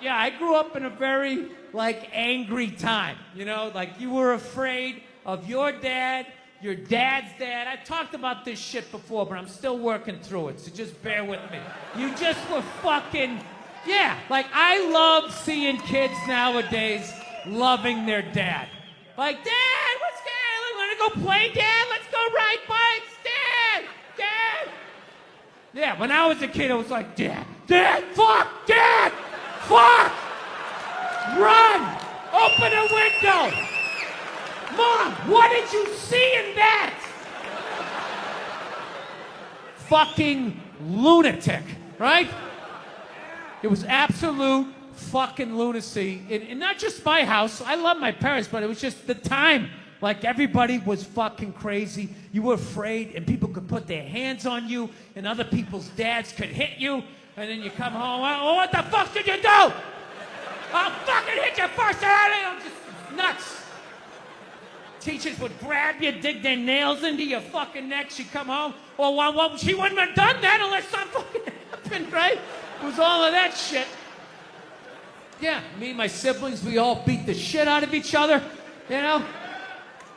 Yeah, I grew up in a very, like, angry time. You know, like, you were afraid of your dad, your dad's dad. I've talked about this shit before, but I'm still working through it, so just bear with me. You just were fucking... Yeah, like, I love seeing kids nowadays loving their dad. Like, Dad, what's good? Want to go play, Dad? Let's go ride bikes, Dad! Dad! Yeah, when I was a kid, I was like, Dad, fuck, Dad! Fuck! Run! Open a window! Mom, what did you see in that? Fucking lunatic, right? It was absolute fucking lunacy. And not just my house. I love my parents, but it was just the time. Like, everybody was fucking crazy. You were afraid, and people could put their hands on you, and other people's dads could hit you, and then you come home, oh, what the fuck did you do? I'll fucking hit you first. I'm just nuts. Teachers would grab you, dig their nails into your fucking neck. She'd come home. Well, she wouldn't have done that unless something fucking happened, right? It was all of that shit. Yeah, me and my siblings, we all beat the shit out of each other, you know?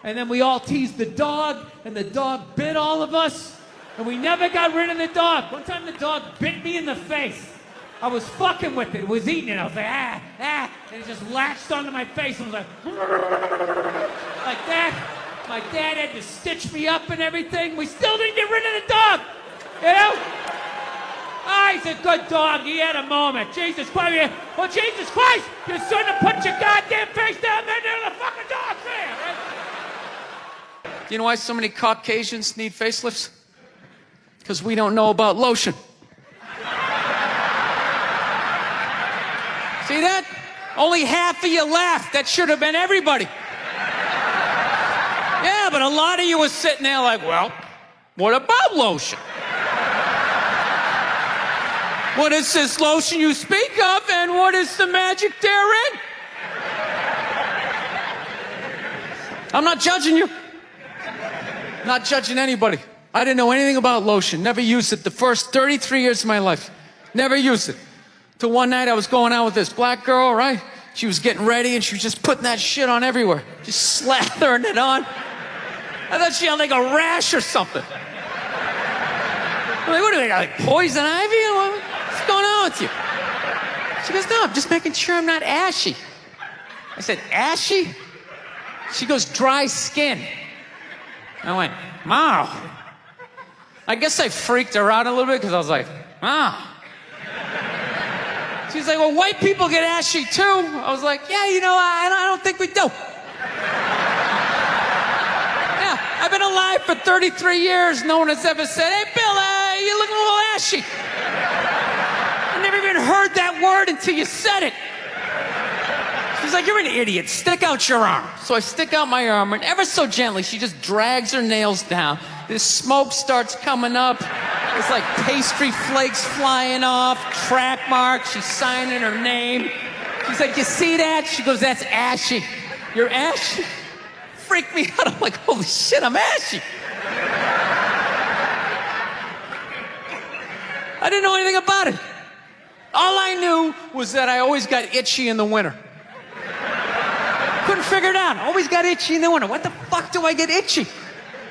And then we all teased the dog, and the dog bit all of us, and we never got rid of the dog. One time the dog bit me in the face. I was fucking with it. It was eating it. I was like, and it just latched onto my face and was like that. My dad had to stitch me up and everything. We still didn't get rid of the dog, you know? Ah, he's a good dog. He had a moment. Jesus Christ. Well, Jesus Christ, you shouldn't have put your goddamn face down there near the fucking dog there, right? Do you know why so many Caucasians need facelifts? Because we don't know about lotion. See that? Only half of you laughed. That should have been everybody. Yeah, but a lot of you were sitting there like, well, what about lotion? What is this lotion you speak of, and what is the magic therein? I'm not judging you. Not judging anybody. I didn't know anything about lotion. Never used it the first 33 years of my life. Never used it. Till one night I was going out with this black girl, right? She was getting ready and she was just putting that shit on everywhere. Just slathering it on. I thought she had like a rash or something. I'm like, what do we got, like poison ivy? What's going on with you? She goes, no, I'm just making sure I'm not ashy. I said, ashy? She goes, dry skin. I went, wow. I guess I freaked her out a little bit because I was like, wow. She's like, well, white people get ashy too. I was like, yeah, you know, I don't think we do. Yeah, I've been alive for 33 years. No one has ever said, hey, Bill, you're looking a little ashy. I never even heard that word until you said it. She's like, you're an idiot. Stick out your arm. So I stick out my arm, and ever so gently, she just drags her nails down. This smoke starts coming up. It's like pastry flakes flying off, track marks. She's signing her name. She's like, you see that? She goes, that's ashy. You're ashy? Freaked me out. I'm like, holy shit, I'm ashy. I didn't know anything about it. All I knew was that I always got itchy in the winter. Couldn't figure it out. Always got itchy in the winter. What the fuck do I get itchy?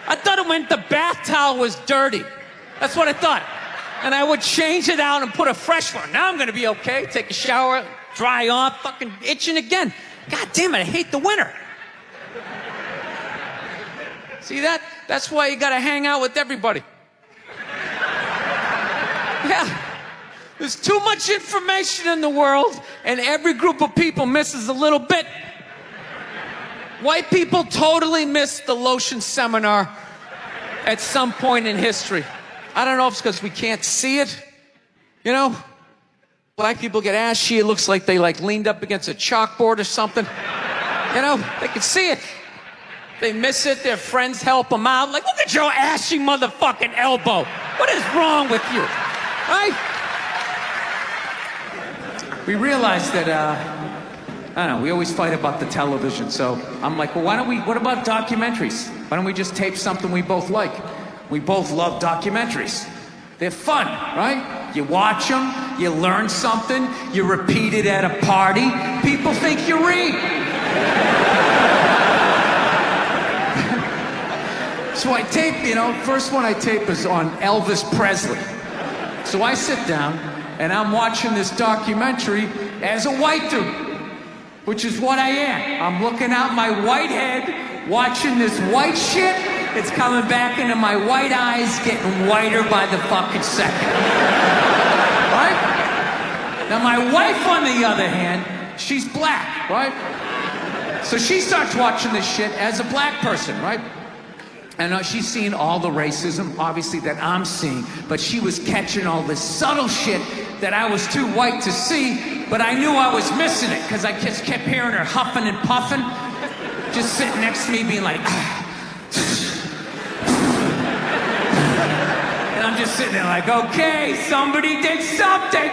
I thought it meant the bath towel was dirty. That's what I thought. And I would change it out and put a fresh one. Now I'm going to be okay. Take a shower, dry off, fucking itching again. God damn it, I hate the winter. See that? That's why you got to hang out with everybody. Yeah. There's too much information in the world, and every group of people misses a little bit. White people totally missed the lotion seminar at some point in history. I don't know if it's because we can't see it. You know? Black people get ashy. It looks like they leaned up against a chalkboard or something. You know? They can see it. They miss it. Their friends help them out. Like, look at your ashy motherfucking elbow. What is wrong with you? Right? We realized that, I don't know, we always fight about the television, so I'm like, well, what about documentaries? Why don't we just tape something we both like? We both love documentaries. They're fun, right? You watch them, you learn something, you repeat it at a party, people think you read. So I tape, first one I tape is on Elvis Presley. So I sit down and I'm watching this documentary as a white dude, which is what I am. I'm looking out my white head, watching this white shit. It's coming back into my white eyes, getting whiter by the fucking second. Right? Now my wife, on the other hand, she's black, right? So she starts watching this shit as a black person, right? And she's seeing all the racism, obviously, that I'm seeing, but she was catching all this subtle shit that I was too white to see, but I knew I was missing it, because I just kept hearing her huffing and puffing, just sitting next to me being like, and I'm just sitting there like, okay, somebody did something.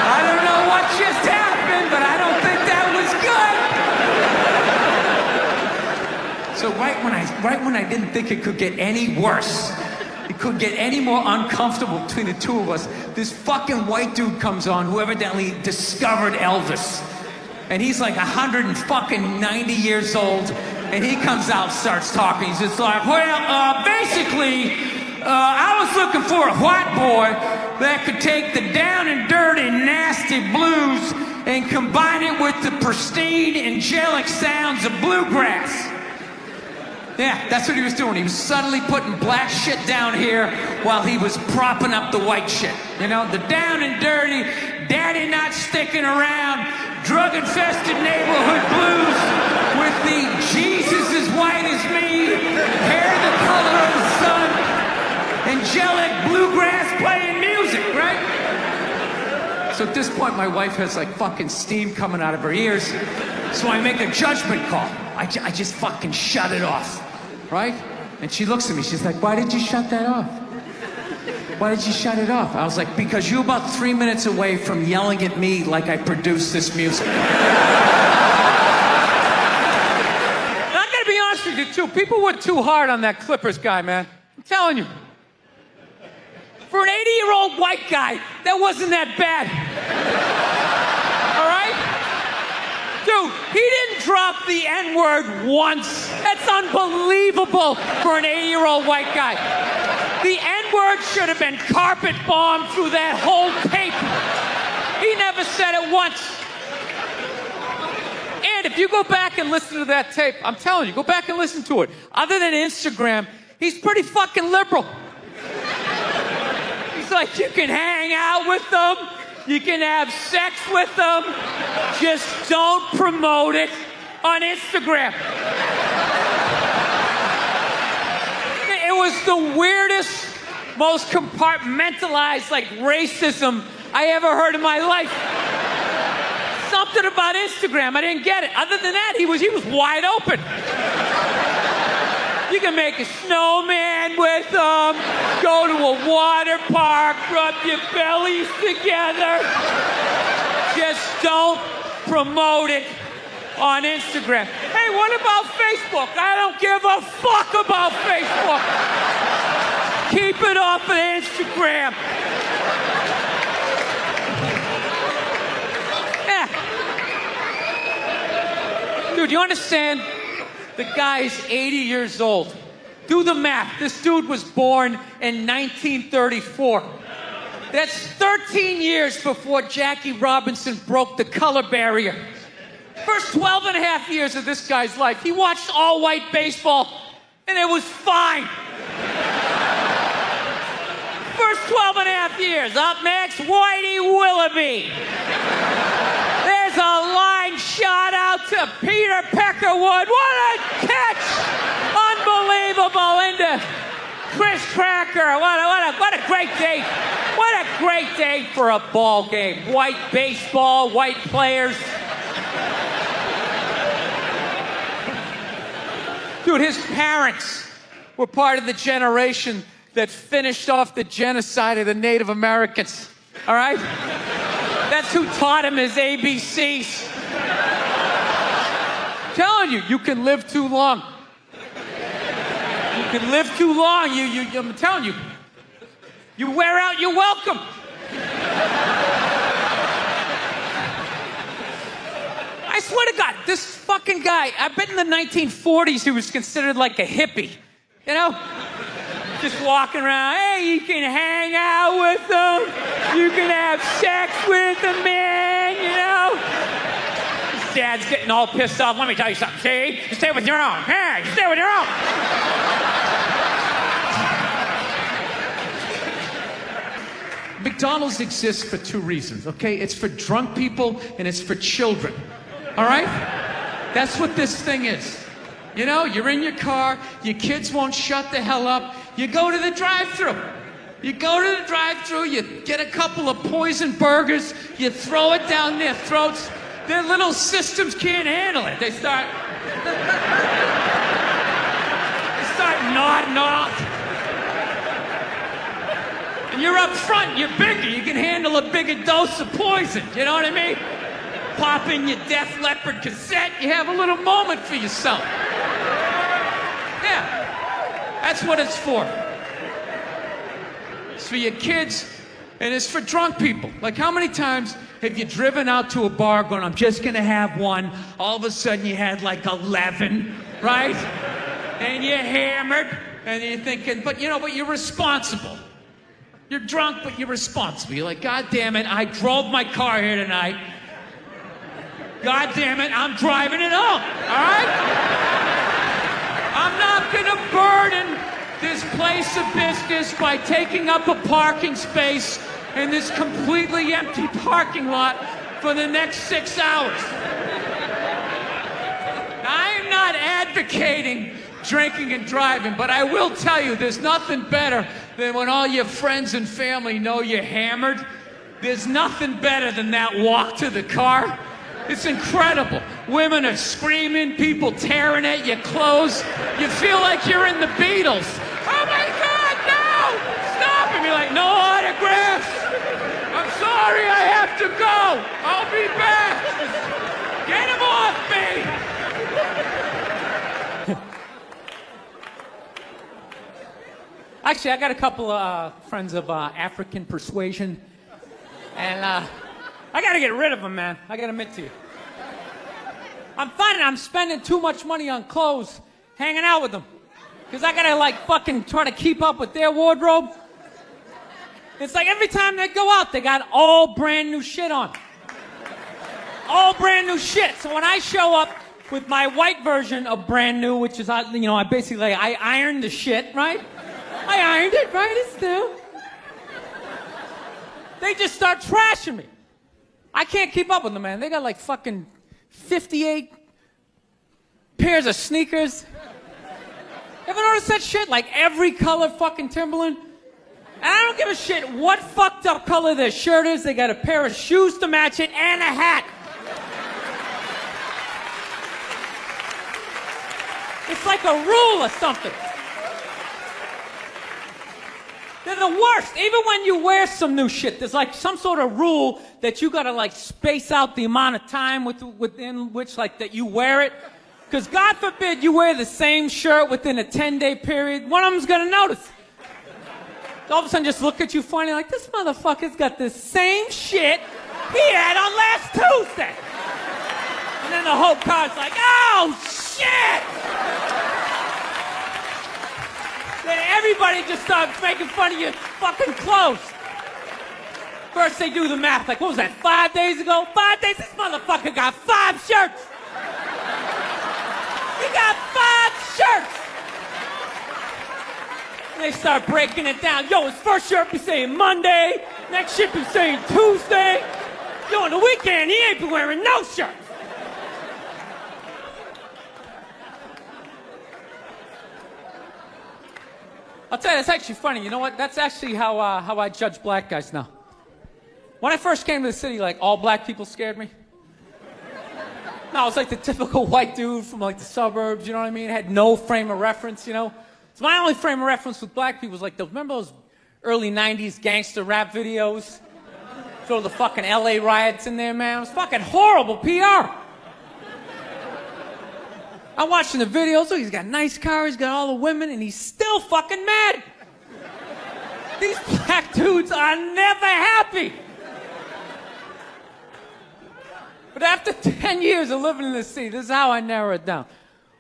I don't know what just happened, but I don't think that was good. So right when I didn't think it could get any worse, it could get any more uncomfortable between the two of us, this fucking white dude comes on who evidently discovered Elvis. And he's like 190 years old, and he comes out, starts talking. He's just like, well, basically, I was looking for a white boy that could take the down and dirty, nasty blues and combine it with the pristine, angelic sounds of bluegrass. Yeah, that's what he was doing. He was subtly putting black shit down here while he was propping up the white shit. The down and dirty, daddy not sticking around, drug-infested neighborhood blues with the Jesus as white as me, hair the color of the sun, angelic bluegrass playing music, right? So at this point, my wife has like fucking steam coming out of her ears. So I make a judgment call. I just fucking shut it off. Right? And she looks at me, she's like, why did you shut that off? Why did you shut it off? I was like, because you're about 3 minutes away from yelling at me like I produced this music. And I gotta be honest with you, too. People went too hard on that Clippers guy, man. I'm telling you. For an 80-year-old white guy, that wasn't that bad. All right? Dude, he didn't drop the N-word once. That's unbelievable for an 80-year-old white guy. The N-word should have been carpet bombed through that whole tape. He never said it once. And if you go back and listen to that tape, I'm telling you, go back and listen to it. Other than Instagram, he's pretty fucking liberal. He's like, you can hang out with them. You can have sex with them. Just don't promote it on Instagram. It was the weirdest, most compartmentalized, like, racism I ever heard in my life. Something about Instagram, I didn't get it. Other than that, he was wide open. You can make a snowman with them, go to a water park, rub your bellies together. Just don't promote it on Instagram. Hey, what about Facebook? I don't give a fuck about Facebook. Keep it off of Instagram. Yeah. Dude, you understand? The guy's 80 years old. Do the math. This dude was born in 1934. That's 13 years before Jackie Robinson broke the color barrier. First 12 and a half years of this guy's life, he watched all-white baseball, and it was fine. First 12 and a half years. Up next, Whitey Willoughby. There's a line shot out to Peter Peckerwood. What a catch! Unbelievable into Chris Cracker. What a great day. What a great day for a ball game. White baseball, white players. Dude, his parents were part of the generation that finished off the genocide of the Native Americans. All right? That's who taught him his ABCs. I'm telling you, you can live too long. You can live too long. I'm telling you, you wear out your welcome. I swear to God, this fucking guy, I bet in the 1940s he was considered like a hippie. You know? Just walking around, hey, you can hang out with them. You can have sex with them, man, you know? His dad's getting all pissed off. Let me tell you something, see? You stay with your own. Hey, you stay with your own. McDonald's exists for two reasons, okay? It's for drunk people and it's for children, all right? That's what this thing is. You know, you're in your car, your kids won't shut the hell up, you go to the drive-thru. You go to the drive-thru, you get a couple of poison burgers, you throw it down their throats, their little systems can't handle it. They start nodding off. And you're up front, you're bigger, you can handle a bigger dose of poison, you know what I mean? Pop in your Def Leppard cassette, you have a little moment for yourself. Yeah, that's what it's for. It's for your kids, and it's for drunk people. Like, how many times have you driven out to a bar going, I'm just gonna have one, all of a sudden you had like 11, right? And you're hammered, and you're thinking, but you're responsible. You're drunk, but you're responsible. You're like, God damn it, I drove my car here tonight. God damn it, I'm driving it home, all right? I'm not gonna burden this place of business by taking up a parking space in this completely empty parking lot for the next 6 hours. I'm not advocating drinking and driving, but I will tell you, there's nothing better than when all your friends and family know you're hammered. There's nothing better than that walk to the car. It's incredible. Women are screaming, people tearing at your clothes. You feel like you're in the Beatles. Oh my God, no! Stop! And you're like, no autographs! I'm sorry, I have to go! I'll be back! Get him off me! Actually, I got a couple of friends of African persuasion. And I gotta get rid of them, man. I gotta admit to you. I'm finding I'm spending too much money on clothes hanging out with them. Because I gotta like fucking try to keep up with their wardrobe. It's like every time they go out, they got all brand new shit on. All brand new shit. So when I show up with my white version of brand new, which is, I basically, I ironed the shit, right? I ironed it, right? It's new. They just start trashing me. I can't keep up with them, man. They got like fucking 58 pairs of sneakers. Ever notice that shit? Like every color fucking Timberland. And I don't give a shit what fucked up color their shirt is. They got a pair of shoes to match it and a hat. It's like a rule or something. They're the worst. Even when you wear some new shit, there's like some sort of rule that you gotta like space out the amount of time within which like that you wear it. Because God forbid you wear the same shirt within a 10-day period, one of them's gonna notice. All of a sudden just look at you funny like, this motherfucker's got the same shit he had on last Tuesday. And then the whole car's like, oh shit! Then everybody just starts making fun of your fucking clothes. First they do the math, like, what was that, 5 days ago? 5 days? This motherfucker got 5 shirts! He got 5 shirts! And they start breaking it down. Yo, his first shirt be saying Monday, next shirt be saying Tuesday. Yo, on the weekend, he ain't been wearing no shirts. I'll tell you, it's actually funny. You know what? That's actually how I judge black guys now. When I first came to the city, like, all black people scared me. No, I was like the typical white dude from like the suburbs, you know what I mean? Had no frame of reference, you know? So my only frame of reference with black people was like, remember those early 90s gangster rap videos? Throw the fucking LA riots in there, man. It was fucking horrible PR. I'm watching the videos, oh, he's got a nice car, he's got all the women, and he's still fucking mad. These black dudes are never happy. But after 10 years of living in the city, this is how I narrow it down.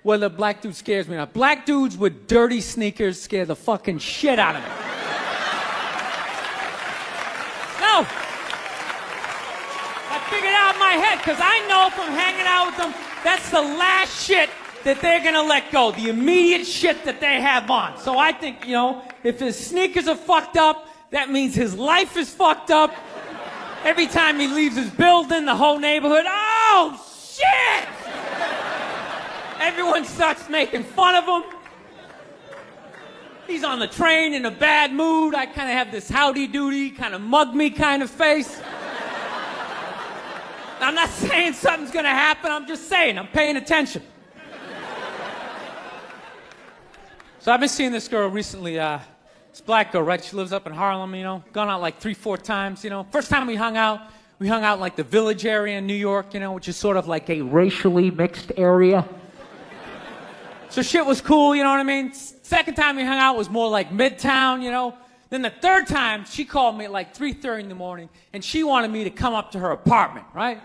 Whether a black dude scares me or not. Black dudes with dirty sneakers scare the fucking shit out of me. No. I figured out in my head, because I know from hanging out with them, that's the last shit that they're gonna let go. The immediate shit that they have on. So I think, you know, if his sneakers are fucked up, that means his life is fucked up. Every time he leaves his building, the whole neighborhood, oh, shit! Everyone starts making fun of him. He's on the train in a bad mood. I kind of have this howdy-doody, kind of mug-me kind of face. I'm not saying something's gonna happen, I'm just saying, I'm paying attention. So I've been seeing this girl recently, this black girl, right? She lives up in Harlem, you know, gone out like 3-4 times, you know. First time we hung out in like the Village area in New York, you know, which is sort of like a racially mixed area. So shit was cool, you know what I mean? Second time we hung out was more like Midtown, you know. Then the third time, she called me at like 3:30 in the morning, and she wanted me to come up to her apartment, right?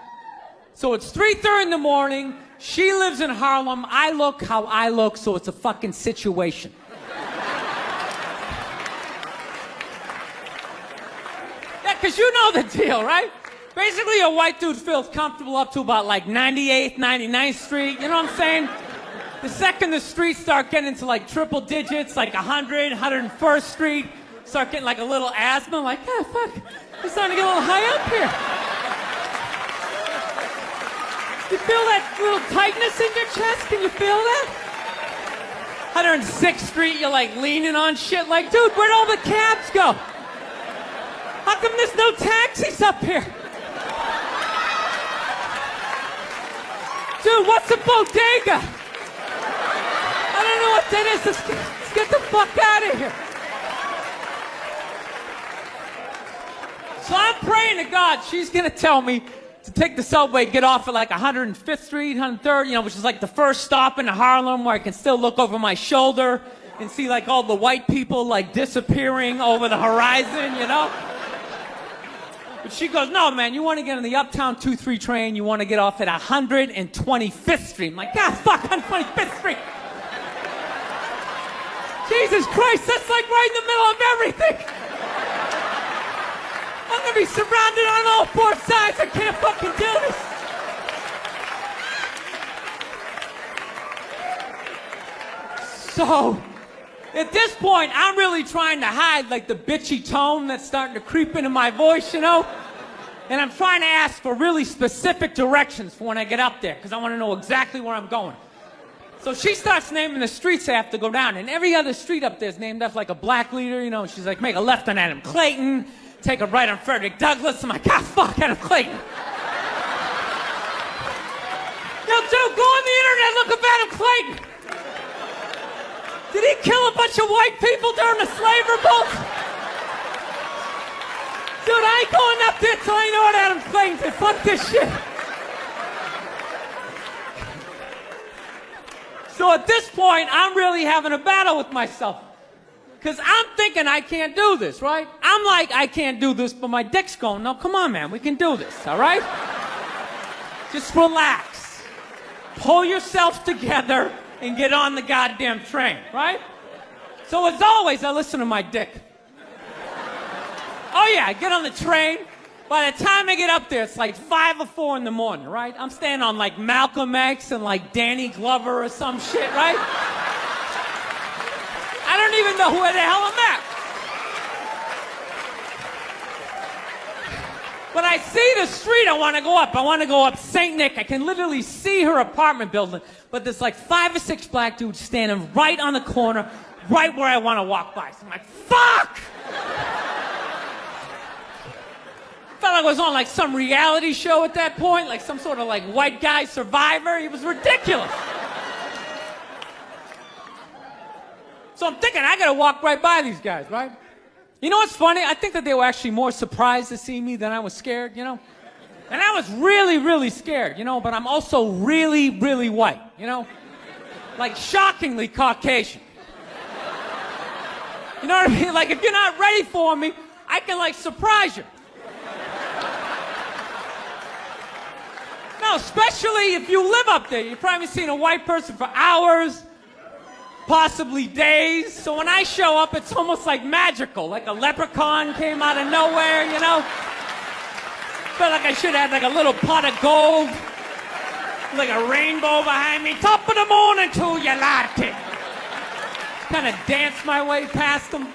So it's 3:30 in the morning, she lives in Harlem, I look how I look, so it's a fucking situation. Yeah, because you know the deal, right? Basically, a white dude feels comfortable up to about like 98th, 99th Street, you know what I'm saying? The second the streets start getting into like triple digits, like 100, 101st Street, start getting like a little asthma, like, ah, fuck, it's starting to get a little high up here. You feel that little tightness in your chest? Can you feel that? 106th Street, you're like leaning on shit like, dude, where'd all the cabs go? How come there's no taxis up here? Dude, what's a bodega? I don't know what that is. Let's get the fuck out of here. So I'm praying to God she's gonna tell me to take the subway, get off at like 105th Street, 103rd, you know, which is like the first stop in Harlem where I can still look over my shoulder and see like all the white people like disappearing over the horizon, you know? But she goes, no, man, you want to get on the Uptown 2-3 train, you want to get off at 125th Street. I'm like, God, fuck, 125th Street. Jesus Christ, that's like right in the middle of everything. I'm gonna be surrounded on all four sides. I can't fucking do this. So, at this point, I'm really trying to hide like the bitchy tone that's starting to creep into my voice, you know? And I'm trying to ask for really specific directions for when I get up there, because I want to know exactly where I'm going. So she starts naming the streets I have to go down, and every other street up there is named after like a black leader, you know? She's like, make a left on Adam Clayton, take a right on Frederick Douglass. I'm like, God, fuck Adam Clayton. Yo, dude, go on the internet, look up Adam Clayton. Did he kill a bunch of white people during the slave revolt? Dude, I ain't going up there till I know what Adam Clayton did. Fuck this shit. So at this point, I'm really having a battle with myself. Because I'm thinking I can't do this, right? I'm like, I can't do this, but my dick's going, no, come on, man, we can do this, all right? Just relax. Pull yourself together and get on the goddamn train, right? So as always, I listen to my dick. Oh yeah, I get on the train. By the time I get up there, it's like 5 or 4 in the morning, right? I'm staying on like Malcolm X and like Danny Glover or some shit, right? I don't even know where the hell I'm at. When I see the street I want to go up, I want to go up St. Nick. I can literally see her apartment building, but there's like 5 or 6 black dudes standing right on the corner, right where I want to walk by. So I'm like, fuck! I felt like I was on like some reality show at that point, like some sort of like white guy survivor. It was ridiculous. So I'm thinking, I gotta walk right by these guys, right? You know what's funny? I think that they were actually more surprised to see me than I was scared, you know? And I was really, really scared, you know, but I'm also really, really white, you know? Like shockingly Caucasian. You know what I mean? Like if you're not ready for me, I can like surprise you. know, especially if you live up there. You've probably seen a white person for hours, possibly days. So when I show up, it's almost like magical, like a leprechaun came out of nowhere, you know? Felt like I should have had like a little pot of gold, like a rainbow behind me. Top of the morning to you, latte. Kind of dance my way past them.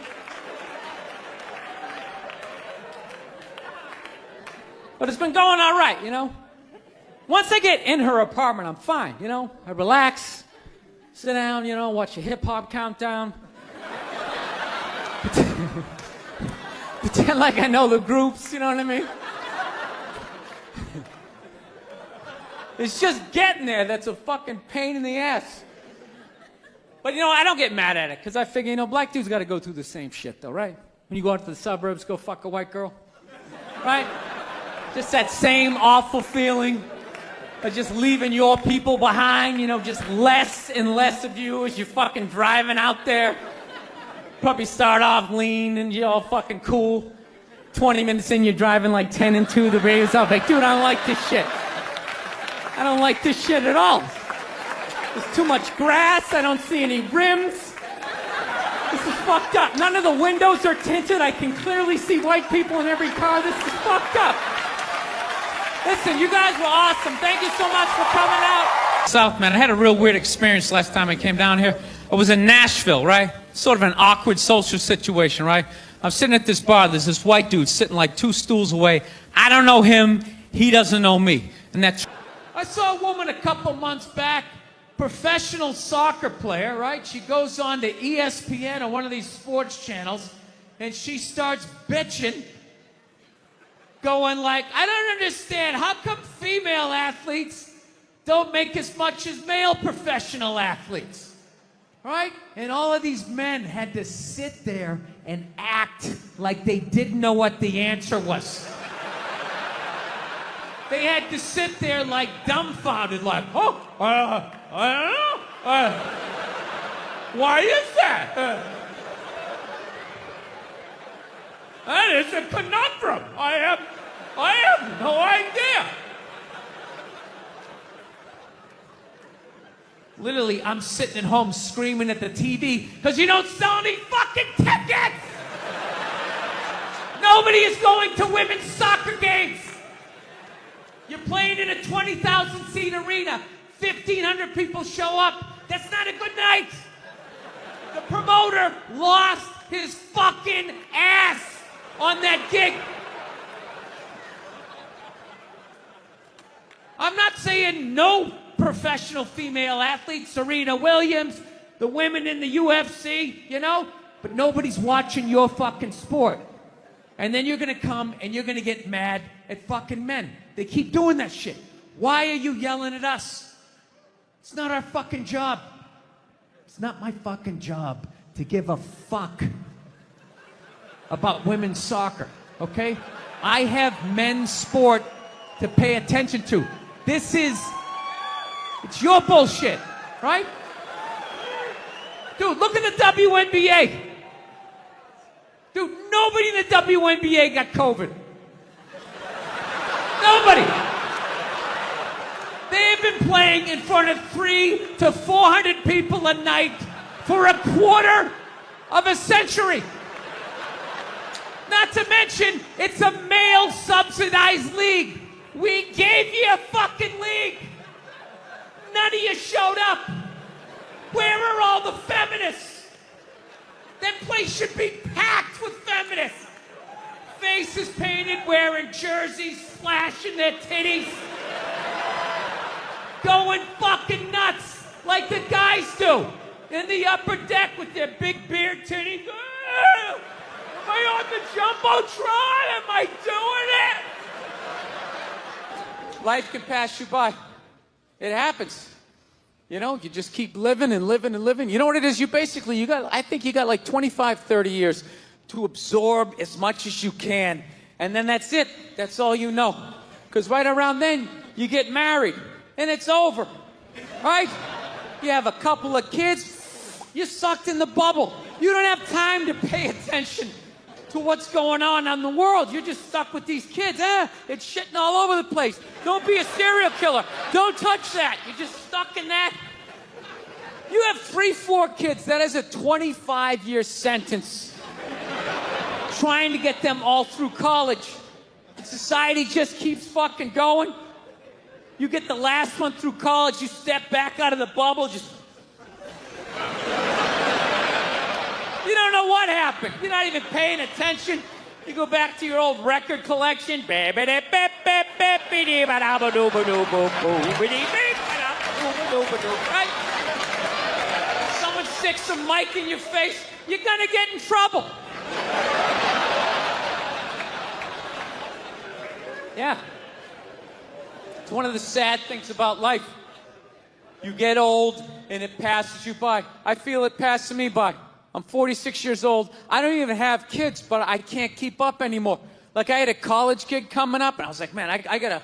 But it's been going all right, you know? Once I get in her apartment, I'm fine, you know? I relax, sit down, you know, watch a hip-hop countdown. Pretend like I know the groups, you know what I mean? It's just getting there that's a fucking pain in the ass. But, you know, I don't get mad at it, because I figure, you know, black dudes got to go through the same shit, though, right? When you go out to the suburbs, go fuck a white girl, right? Just that same awful feeling of just leaving your people behind, you know, just less and less of you as you're fucking driving out there. Probably start off lean and you're all fucking cool. 20 minutes in, you're driving like 10 and 2, the radio's off. Like, dude, I don't like this shit. I don't like this shit at all. There's too much grass, I don't see any rims. This is fucked up. None of the windows are tinted. I can clearly see white people in every car. This is fucked up. Listen, you guys were awesome. Thank you so much for coming out. South, man, I had a real weird experience last time I came down here. I was in Nashville, right? Sort of an awkward social situation, right? I'm sitting at this bar. There's this white dude sitting like 2 stools away. I don't know him. He doesn't know me. And that's... I saw a woman a couple months back, professional soccer player, right? She goes on to ESPN or one of these sports channels, and she starts bitching, going like, I don't understand, how come female athletes don't make as much as male professional athletes, right? And all of these men had to sit there and act like they didn't know what the answer was. They had to sit there like dumbfounded, like, oh, I don't know. Why is that? That is a conundrum. I have no idea. Literally, I'm sitting at home screaming at the TV because you don't sell any fucking tickets. Nobody is going to women's soccer games. You're playing in a 20,000 seat arena. 1,500 people show up. That's not a good night. The promoter lost his fucking ass on that gig. I'm not saying no professional female athletes, Serena Williams, the women in the UFC, you know, but nobody's watching your fucking sport. And then you're gonna come and you're gonna get mad at fucking men. They keep doing that shit. Why are you yelling at us? It's not our fucking job. It's not my fucking job to give a fuck about women's soccer, okay? I have men's sport to pay attention to. It's your bullshit, right? Dude, look at the WNBA. Dude, nobody in the WNBA got COVID. Nobody. They have been playing in front of 300 to 400 people a night for a quarter of a century. Not to mention, it's a male-subsidized league. We gave you a fucking league. None of you showed up. Where are all the feminists? That place should be packed with feminists. Faces painted, wearing jerseys, flashing their titties. Going fucking nuts like the guys do in the upper deck with their big beard titties. Am I on the Jumbotron? Am I doing it? Life can pass you by. It happens. You know, you just keep living and living and living. You know what it is? I think you got like 25, 30 years to absorb as much as you can. And then that's it. That's all you know. Because right around then, you get married. And it's over. Right? You have a couple of kids. You're sucked in the bubble. You don't have time to pay attention to what's going on in the world. You're just stuck with these kids. It's shitting all over the place. Don't be a serial killer. Don't touch that. You're just stuck in that. You have 3, 4 kids. That is a 25-year sentence. Trying to get them all through college. Society just keeps fucking going. You get the last one through college, you step back out of the bubble, just... You don't know what happened. You're not even paying attention. You go back to your old record collection. Right? Someone sticks some mic in your face, you're gonna get in trouble. Yeah. It's one of the sad things about life. You get old and it passes you by. I feel it passing me by. I'm 46 years old. I don't even have kids, but I can't keep up anymore. Like, I had a college gig coming up, and I was like, man, I gotta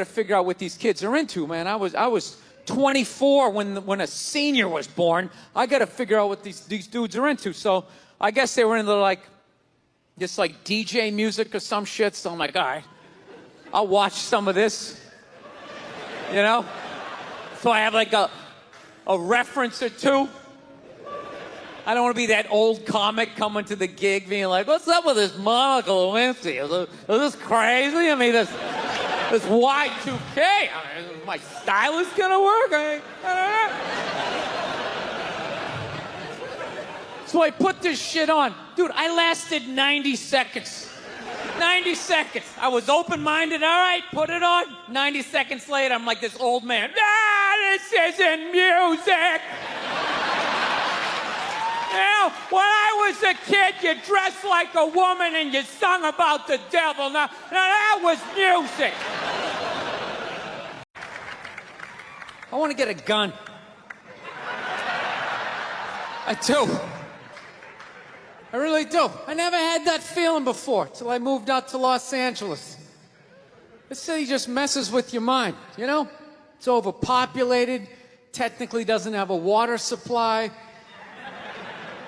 figure out what these kids are into, man. I was 24 when a senior was born. I gotta figure out what these dudes are into. So I guess they were into like DJ music or some shit. So I'm like, all right, I'll watch some of this. You know? So I have like a reference or two. I don't want to be that old comic coming to the gig being like, what's up with this Monica Lewinsky? Is this crazy? I mean, this Y2K. I mean, is my stylist gonna work? I don't know. So I put this shit on. Dude, I lasted 90 seconds. 90 seconds. I was open-minded. All right, put it on. 90 seconds later, I'm like this old man. This isn't music. Now, when I was a kid, you dressed like a woman and you sung about the devil. Now that was music. I want to get a gun. I do. I really do. I never had that feeling before till I moved out to Los Angeles. This city just messes with your mind, you know? It's overpopulated, technically doesn't have a water supply.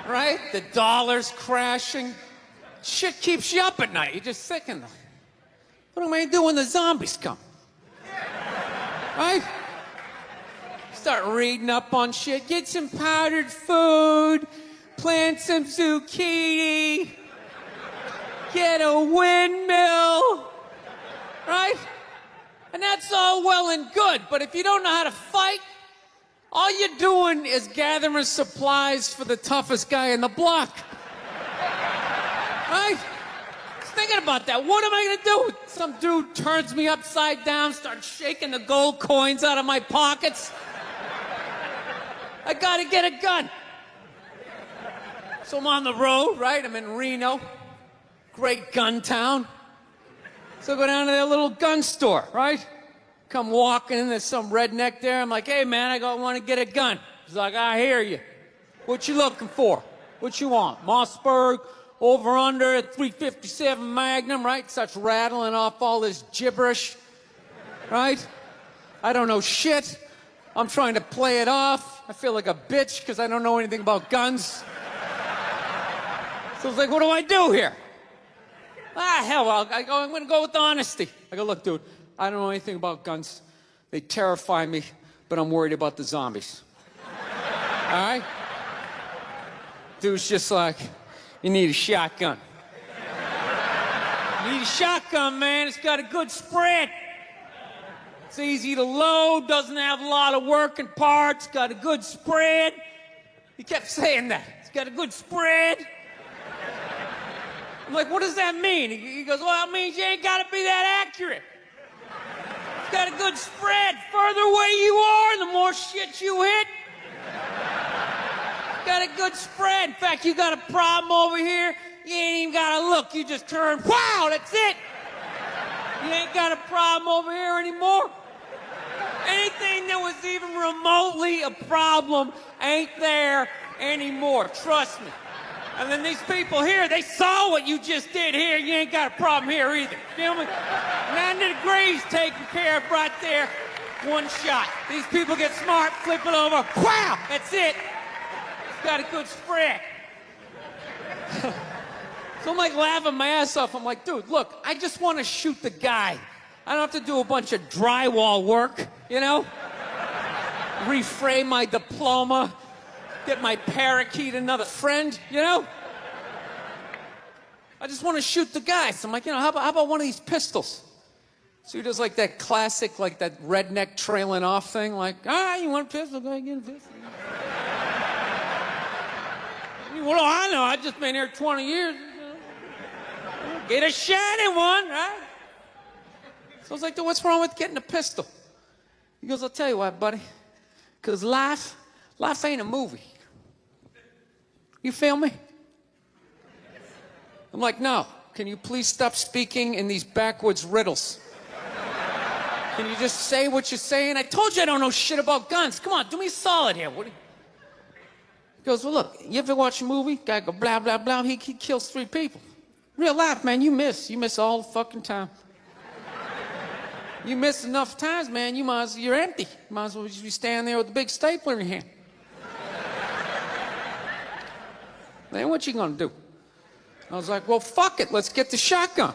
Right? The dollar's crashing. Shit keeps you up at night. You're just thinking, what am I gonna do when the zombies come? Right? Start reading up on shit. Get some powdered food. Plant some zucchini. Get a windmill. Right? And that's all well and good, but if you don't know how to fight, all you're doing is gathering supplies for the toughest guy in the block. Right? Just thinking about that. What am I gonna do? Some dude turns me upside down, starts shaking the gold coins out of my pockets. I gotta get a gun. So I'm on the road, right? I'm in Reno. Great gun town. So I go down to their little gun store, right? Come walking in, there's some redneck there. I'm like, hey, man, I want to get a gun. He's like, I hear you. What you looking for? What you want? Mossberg, over under, 357 Magnum, right? Starts rattling off all this gibberish, right? I don't know shit. I'm trying to play it off. I feel like a bitch because I don't know anything about guns. So I was like, what do I do here? Hell, I'm going to go with honesty. I go, look, dude, I don't know anything about guns. They terrify me, but I'm worried about the zombies. All right? Dude's just like, you need a shotgun. You need a shotgun, man. It's got a good spread. It's easy to load, doesn't have a lot of working parts, got a good spread. He kept saying that. It's got a good spread. I'm like, what does that mean? He goes, well, it means you ain't got to be that accurate. It's got a good spread. Further away you are, the more shit you hit. It's got a good spread. In fact, you got a problem over here, you ain't even got to look. You just turn, wow, that's it. You ain't got a problem over here anymore. Anything that was even remotely a problem ain't there anymore. Trust me. And then these people here, they saw what you just did here. You ain't got a problem here either. Feel me? 90 degrees taken care of right there. One shot. These people get smart, flip it over. Wow! That's it. It's got a good spread. So I'm like laughing my ass off. I'm like, dude, look, I just want to shoot the guy. I don't have to do a bunch of drywall work, you know? Reframe my diploma, get my parakeet another friend, you know? I just want to shoot the guy. So I'm like, you know, how about one of these pistols? So he does like that classic, like that redneck trailing off thing, like, you want a pistol? Go ahead, get a pistol. What do I know? I've just been here 20 years. Get a shiny one, right? So I was like, dude, what's wrong with getting a pistol? He goes, I'll tell you what, buddy. Because life ain't a movie. You feel me? I'm like, no. Can you please stop speaking in these backwoods riddles? Can you just say what you're saying? I told you I don't know shit about guns. Come on, do me a solid here. He goes, well, look, you ever watch a movie? Guy go, blah, blah, blah. He kills 3 people. Real life, man, you miss. You miss all the fucking time. You miss enough times, man, you're empty. You might as well just be standing there with a big stapler in your hand. Then what you gonna do? I was like, well, fuck it, let's get the shotgun.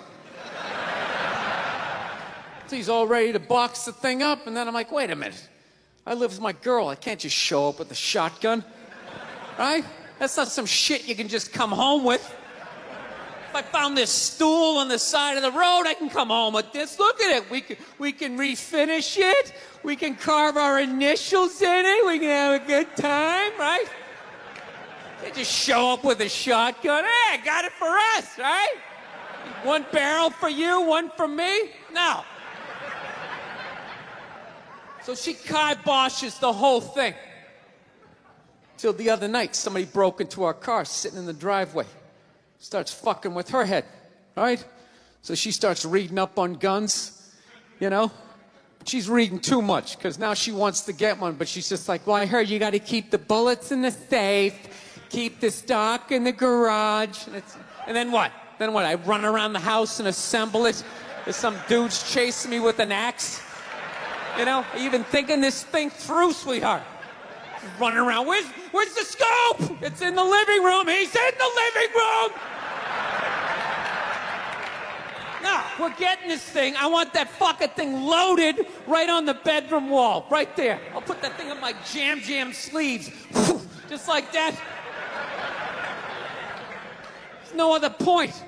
So he's all ready to box the thing up, and then I'm like, wait a minute. I live with my girl, I can't just show up with a shotgun. Right? That's not some shit you can just come home with. If I found this stool on the side of the road, I can come home with this. Look at it. We can refinish it. We can carve our initials in it. We can have a good time, right? You just show up with a shotgun. Hey, I got it for us, right? 1 barrel for you, 1 for me? No. So she kiboshes the whole thing. Till the other night, somebody broke into our car sitting in the driveway. Starts fucking with her head, right? So she starts reading up on guns, you know? She's reading too much, because now she wants to get one, but she's just like, well, I heard you got to keep the bullets in the safe, keep the stock in the garage. And then what? Then what? I run around the house and assemble it? There's some dude's chasing me with an axe? You know? Are you even thinking this thing through, sweetheart? Running around. Where's the scope? It's in the living room. He's in the living room. No, we're getting this thing. I want that fucking thing loaded right on the bedroom wall. Right there. I'll put that thing on my jam sleeves. Just like that. There's no other point.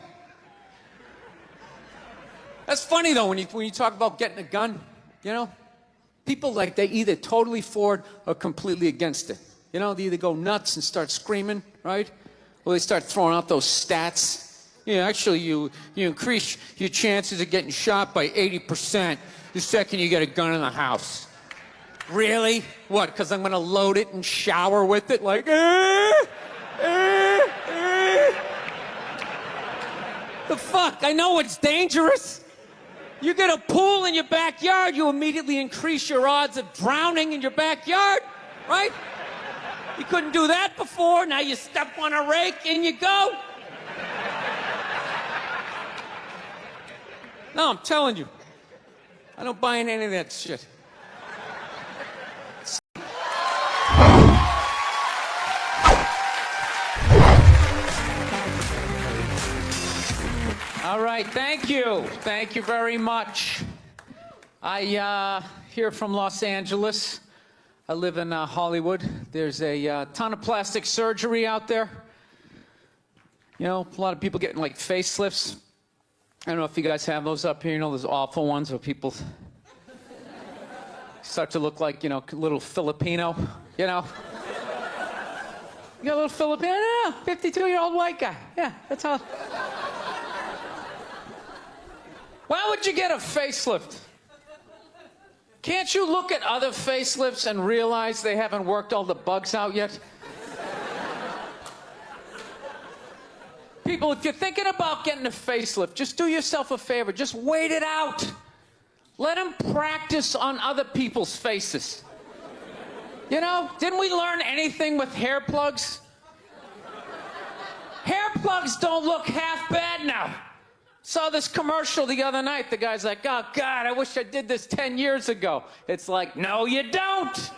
That's funny, though, when you talk about getting a gun, you know? People, like, they either totally for it or completely against it. You know, they either go nuts and start screaming, right? Or they start throwing out those stats. Yeah, actually, you increase your chances of getting shot by 80% the second you get a gun in the house. Really? What, because I'm going to load it and shower with it? Like, The fuck? I know it's dangerous. You get a pool in your backyard, you immediately increase your odds of drowning in your backyard, right? You couldn't do that before, now you step on a rake, in you go. No, I'm telling you, I don't buy in any of that shit. All right, thank you. Thank you very much. I here from Los Angeles. I live in Hollywood. There's a ton of plastic surgery out there. You know, a lot of people getting like facelifts. I don't know if you guys have those up here. You know, those awful ones where people start to look like, you know, little Filipino, you know. You got a little Filipino? Yeah, 52-year-old white guy. Yeah, that's how. Why would you get a facelift? Can't you look at other facelifts and realize they haven't worked all the bugs out yet? People, if you're thinking about getting a facelift, just do yourself a favor. Just wait it out. Let them practice on other people's faces. You know, didn't we learn anything with hair plugs? Hair plugs don't look half bad now. Saw this commercial the other night. The guy's like, oh, God, I wish I did this 10 years ago. It's like, no, you don't.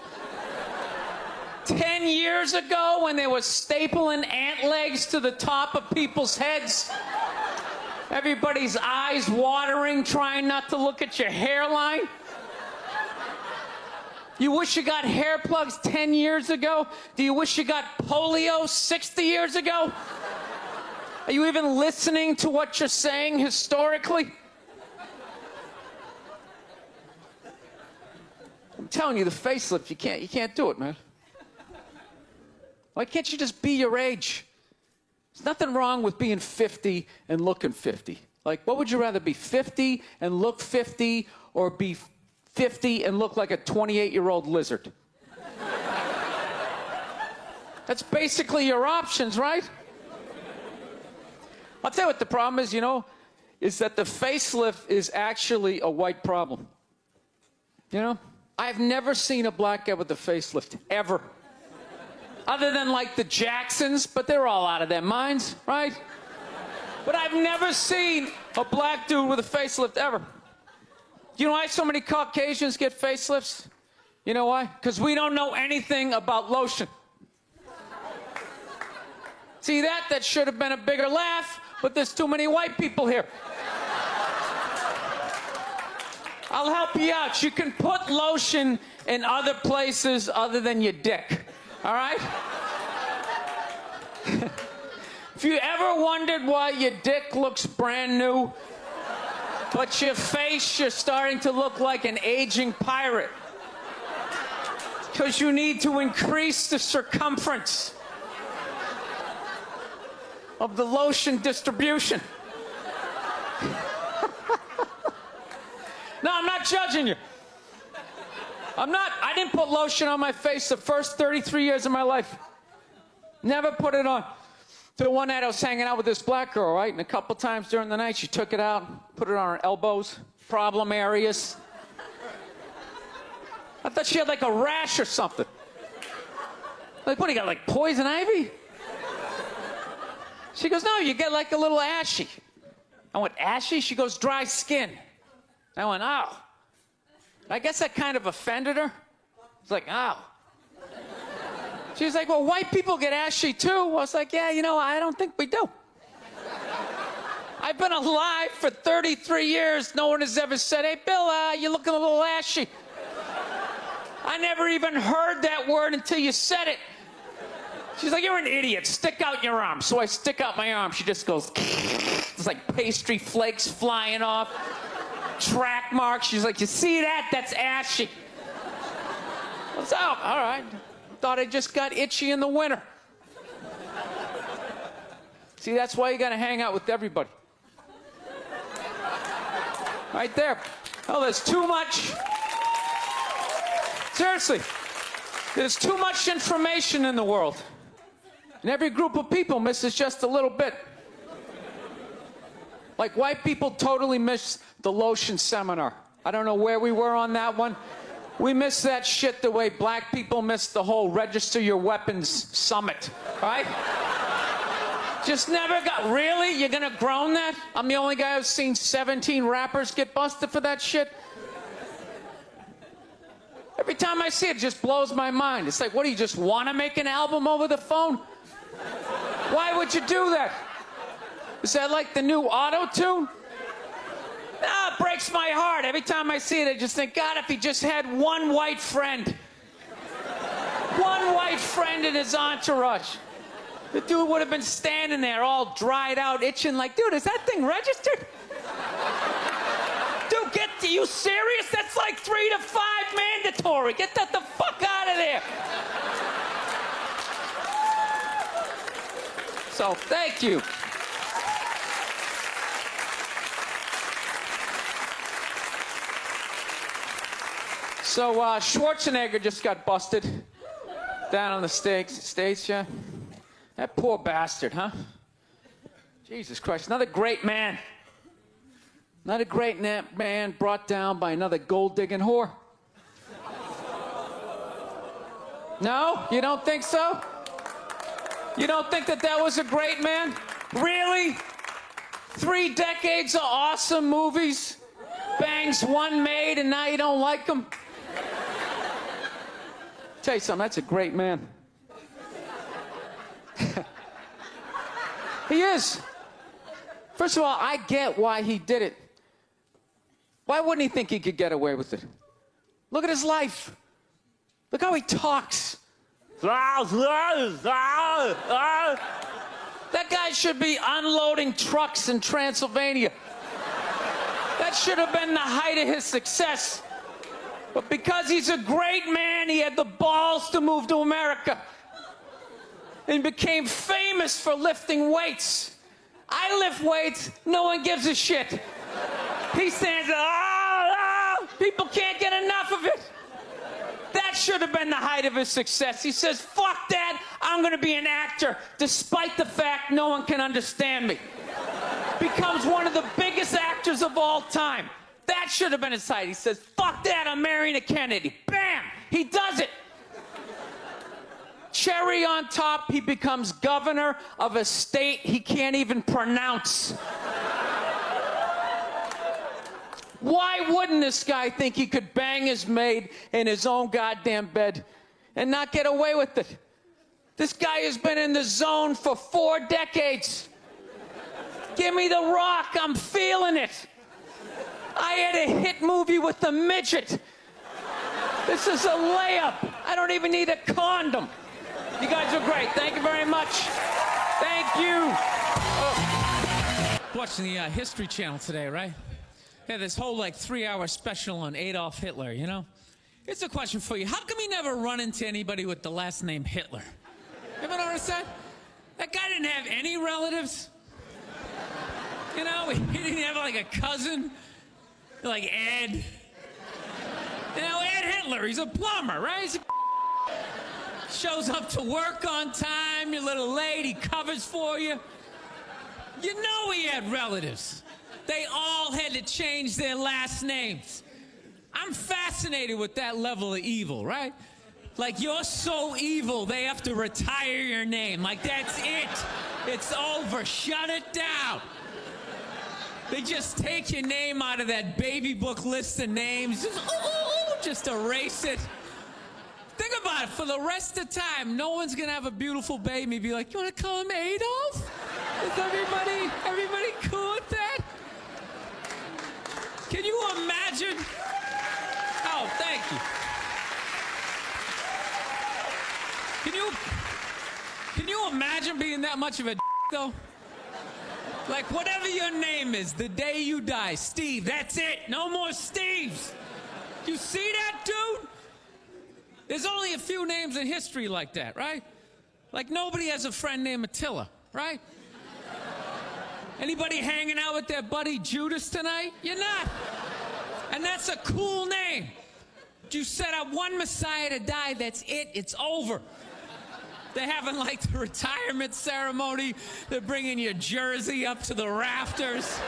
10 years ago when they were stapling ant legs to the top of people's heads? Everybody's eyes watering, trying not to look at your hairline? You wish you got hair plugs 10 years ago? Do you wish you got polio 60 years ago? Are you even listening to what you're saying historically? I'm telling you, the facelift, you can't do it, man. Why can't you just be your age? There's nothing wrong with being 50 and looking 50. Like, what would you rather be, 50 and look 50, or be 50 and look like a 28-year-old lizard? That's basically your options, right? I'll tell you what the problem is, is that the facelift is actually a white problem. I've never seen a black guy with a facelift, ever. Other than like the Jacksons, but they're all out of their minds, right? But I've never seen a black dude with a facelift, ever. You know why so many Caucasians get facelifts? You know why? Because we don't know anything about lotion. See that? That should have been a bigger laugh, but there's too many white people here. I'll help you out. You can put lotion in other places other than your dick. All right? If you ever wondered why your dick looks brand new, but your face, you're starting to look like an aging pirate, because you need to increase the circumference of the lotion distribution. No, I'm not judging you. I didn't put lotion on my face the first 33 years of my life. Never put it on. Till one night I was hanging out with this black girl, right? And a couple times during the night she took it out, put it on her elbows, problem areas. I thought she had like a rash or something. Like, what, you got like poison ivy? She goes, no, you get like a little ashy. I went, ashy? She goes, dry skin. I went, oh. I guess that kind of offended her. It's like, oh. She's like, well, white people get ashy too. I was like, yeah, I don't think we do. I've been alive for 33 years. No one has ever said, hey, Bill, you're looking a little ashy. I never even heard that word until you said it. She's like, you're an idiot. Stick out your arm. So I stick out my arm. She just goes, it's like pastry flakes flying off. Track marks. She's like, you see that? That's ashy. What's up? All right. Thought I just got itchy in the winter. See, that's why you got to hang out with everybody. Right there. Oh, there's too much. Seriously. There's too much information in the world. And every group of people misses just a little bit. Like, white people totally missed the lotion seminar. I don't know where we were on that one. We missed that shit the way black people missed the whole register your weapons summit, right? Just never got, really? You're gonna groan that? I'm the only guy who's seen 17 rappers get busted for that shit? Every time I see it, it just blows my mind. It's like, what, do you just want to make an album over the phone? Why would you do that? Is that like the new auto-tune? No, it breaks my heart. Every time I see it, I just think, God, if he just had one white friend. One white friend in his entourage. The dude would have been standing there all dried out, itching like, dude, is that thing registered? Dude, you serious? That's like 3 to 5 mandatory. Get that the fuck out of there. So, thank you. So, Schwarzenegger just got busted down on the States, yeah? That poor bastard, huh? Jesus Christ, another great man. Another great man brought down by another gold-digging whore. No? You don't think so? You don't think that was a great man? Really? 3 decades of awesome movies? Bangs one made and now you don't like them? Tell you something, that's a great man. He is. First of all, I get why he did it. Why wouldn't he think he could get away with it? Look at his life. Look how he talks. That guy should be unloading trucks in Transylvania. That should have been the height of his success. But because he's a great man, he had the balls to move to America and became famous for lifting weights. I lift weights, no one gives a shit. He stands there, people can't get enough of it. That should have been the height of his success. He says, fuck that, I'm gonna be an actor, despite the fact no one can understand me. Becomes one of the biggest actors of all time. That should have been his height. He says, fuck that, I'm marrying a Kennedy. Bam, he does it. Cherry on top, he becomes governor of a state he can't even pronounce. Why wouldn't this guy think he could bang his maid in his own goddamn bed and not get away with it? This guy has been in the zone for 4 decades. Give me the rock, I'm feeling it. I had a hit movie with a midget. This is a layup. I don't even need a condom. You guys are great. Thank you very much. Thank you. Watching the History Channel today, right? Yeah, this whole like 3-hour special on Adolf Hitler, you know? Here's a question for you. How come he never run into anybody with the last name Hitler? You ever notice that? That guy didn't have any relatives. You know, he didn't have like a cousin, like Ed. You know, Ed Hitler, he's a plumber, right? He's a shows up to work on time, you're a little late, he covers for you. You know he had relatives. They all had to change their last names. I'm fascinated with that level of evil, right? Like, you're so evil, they have to retire your name. Like, that's it. It's over. Shut it down. They just take your name out of that baby book list of names. Just erase it. Think about it. For the rest of the time, no one's going to have a beautiful baby and be like, you want to call him Adolf? Is everybody cool with that? Can you imagine? Oh, thank you. Can you imagine being that much of a though? Like, whatever your name is, the day you die, Steve, that's it. No more Steves. You see that, dude? There's only a few names in history like that, right? Like, nobody has a friend named Attila, right? Anybody hanging out with their buddy Judas tonight? You're not. And that's a cool name. You set up one Messiah to die, that's it, it's over. They're having like the retirement ceremony. They're bringing your jersey up to the rafters.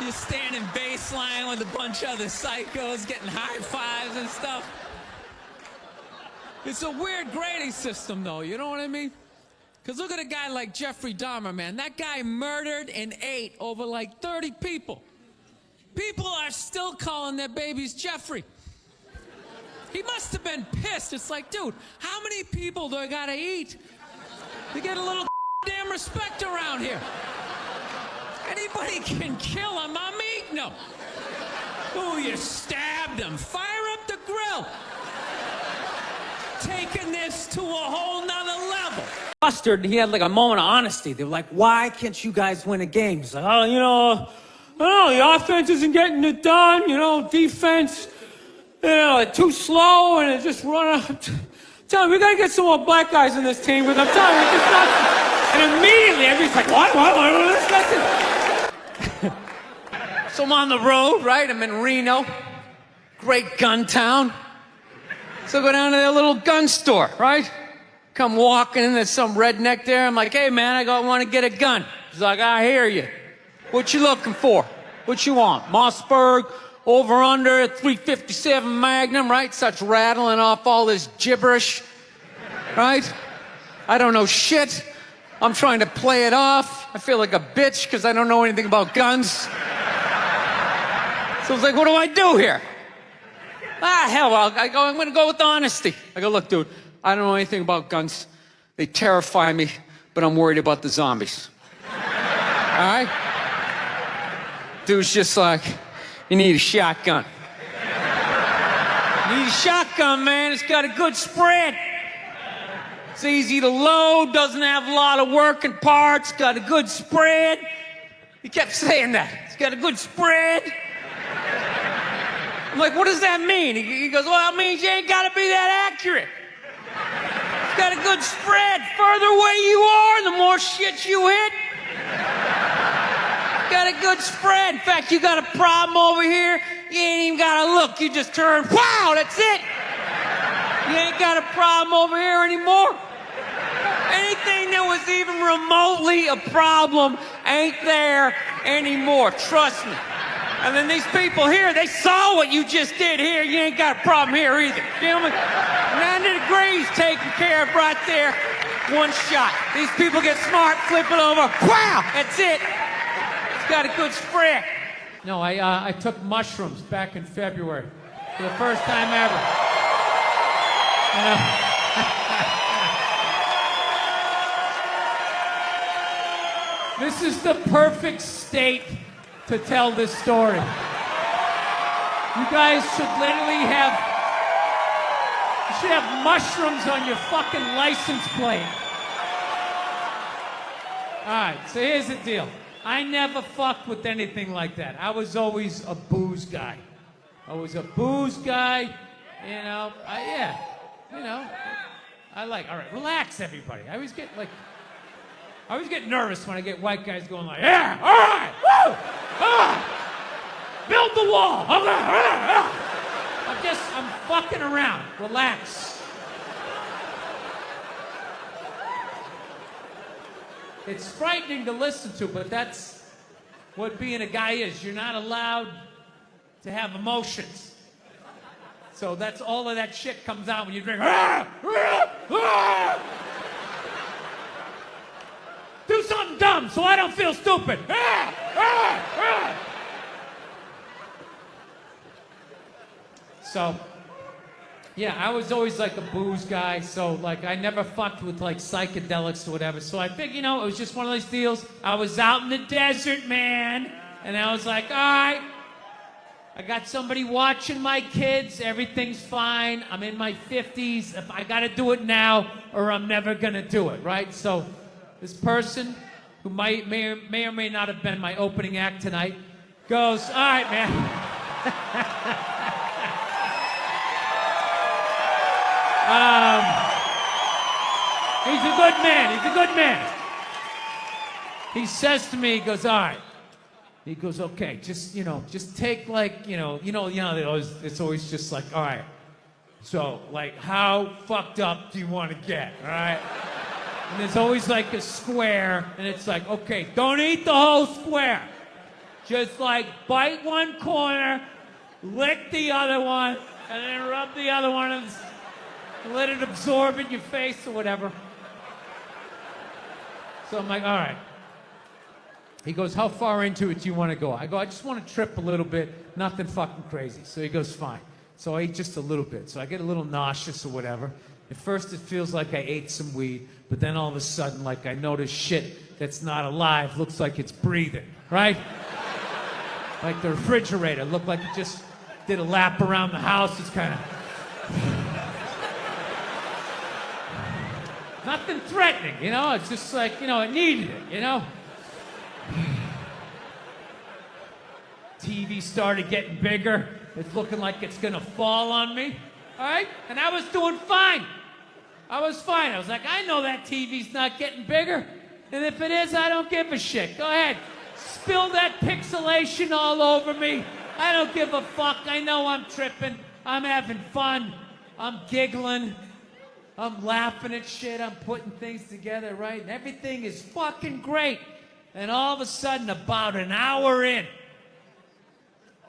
You're standing baseline with a bunch of other psychos getting high fives and stuff. It's a weird grading system, though, you know what I mean? Because look at a guy like Jeffrey Dahmer, man. That guy murdered and ate over like 30 people. People are still calling their babies Jeffrey. He must have been pissed. It's like, dude, how many people do I gotta eat to get a little damn respect around here? Anybody can kill him, I'm eating him. Ooh, you stabbed him. Fire up the grill. Taking this to a whole nother level. Mustard, he had like a moment of honesty. They were like, why can't you guys win a game? He's like, oh, you know, I don't know, the offense isn't getting it done, you know, defense, you know, too slow, and it just run out. Tell me, we gotta get some more black guys in this team, because I'm telling you, it's not. And immediately, everybody's like, what? So I'm on the road, right? I'm in Reno, great gun town. So I go down to their little gun store, right? Come walking in, there's some redneck there. I'm like, hey, man, I want to get a gun. He's like, I hear you. What you looking for? What you want? Mossberg, over under, 357 Magnum, right? Starts rattling off all this gibberish, right? I don't know shit. I'm trying to play it off. I feel like a bitch because I don't know anything about guns. So I was like, what do I do here? Hell, I'm going to go with honesty. I go, look, dude, I don't know anything about guns. They terrify me, but I'm worried about the zombies. All right? Dude's just like, you need a shotgun. You need a shotgun, man. It's got a good spread. It's easy to load, doesn't have a lot of working parts, got a good spread. He kept saying that. It's got a good spread. I'm like, what does that mean? He goes, well, it means you ain't got to be that accurate. It's got a good spread. Further away you are, the more shit you hit. Got a good spread. In fact, you got a problem over here, you ain't even got to look. You just turn, wow, that's it. You ain't got a problem over here anymore. Anything that was even remotely a problem ain't there anymore. Trust me. And then these people here, they saw what you just did here. You ain't got a problem here either. Gentlemen, 90 degrees taken care of right there. One shot. These people get smart, flip it over. Wow, that's it. It's got a good spread. No, I took mushrooms back in February for the first time ever. You know? This is the perfect state to tell this story. You guys should literally you should have mushrooms on your fucking license plate. All right, so here's the deal. I never fucked with anything like that. I was always a booze guy. I was a booze guy, you know. All right, relax, everybody. I always get nervous when I get white guys going like, yeah, all right, woo, build the wall. I'm fucking around. Relax. It's frightening to listen to, but that's what being a guy is. You're not allowed to have emotions. So that's all of that shit comes out when you drink. Do something dumb so I don't feel stupid. So, yeah, I was always like a booze guy, so like I never fucked with like psychedelics or whatever. So I figured, you know, it was just one of those deals. I was out in the desert, man, and I was like, all right, I got somebody watching my kids, everything's fine. I'm in my 50s. If I gotta do it now or I'm never gonna do it, right? So this person, who may or may not have been my opening act tonight, goes, all right, man. He's a good man. He's a good man. He says to me, he goes, all right. He goes, okay, just take like, it's always just like, all right. So, like, how fucked up do you want to get, all right? And there's always like a square, and it's like, okay, don't eat the whole square. Just like bite one corner, lick the other one, and then rub the other one and let it absorb in your face or whatever. So I'm like, all right. He goes, how far into it do you want to go? I go, I just want to trip a little bit, nothing fucking crazy. So he goes, fine. So I eat just a little bit. So I get a little nauseous or whatever. At first it feels like I ate some weed, but then all of a sudden, like I notice shit that's not alive looks like it's breathing, right? Like the refrigerator looked like it just did a lap around the house. It's kind of... Nothing threatening, you know? It's just like, it needed it, you know? TV started getting bigger. It's looking like it's gonna fall on me, all right? And I was doing fine. I was fine. I was like, I know that TV's not getting bigger. And if it is, I don't give a shit. Go ahead. Spill that pixelation all over me. I don't give a fuck. I know I'm tripping. I'm having fun. I'm giggling. I'm laughing at shit. I'm putting things together, right? And everything is fucking great. And all of a sudden, about an hour in,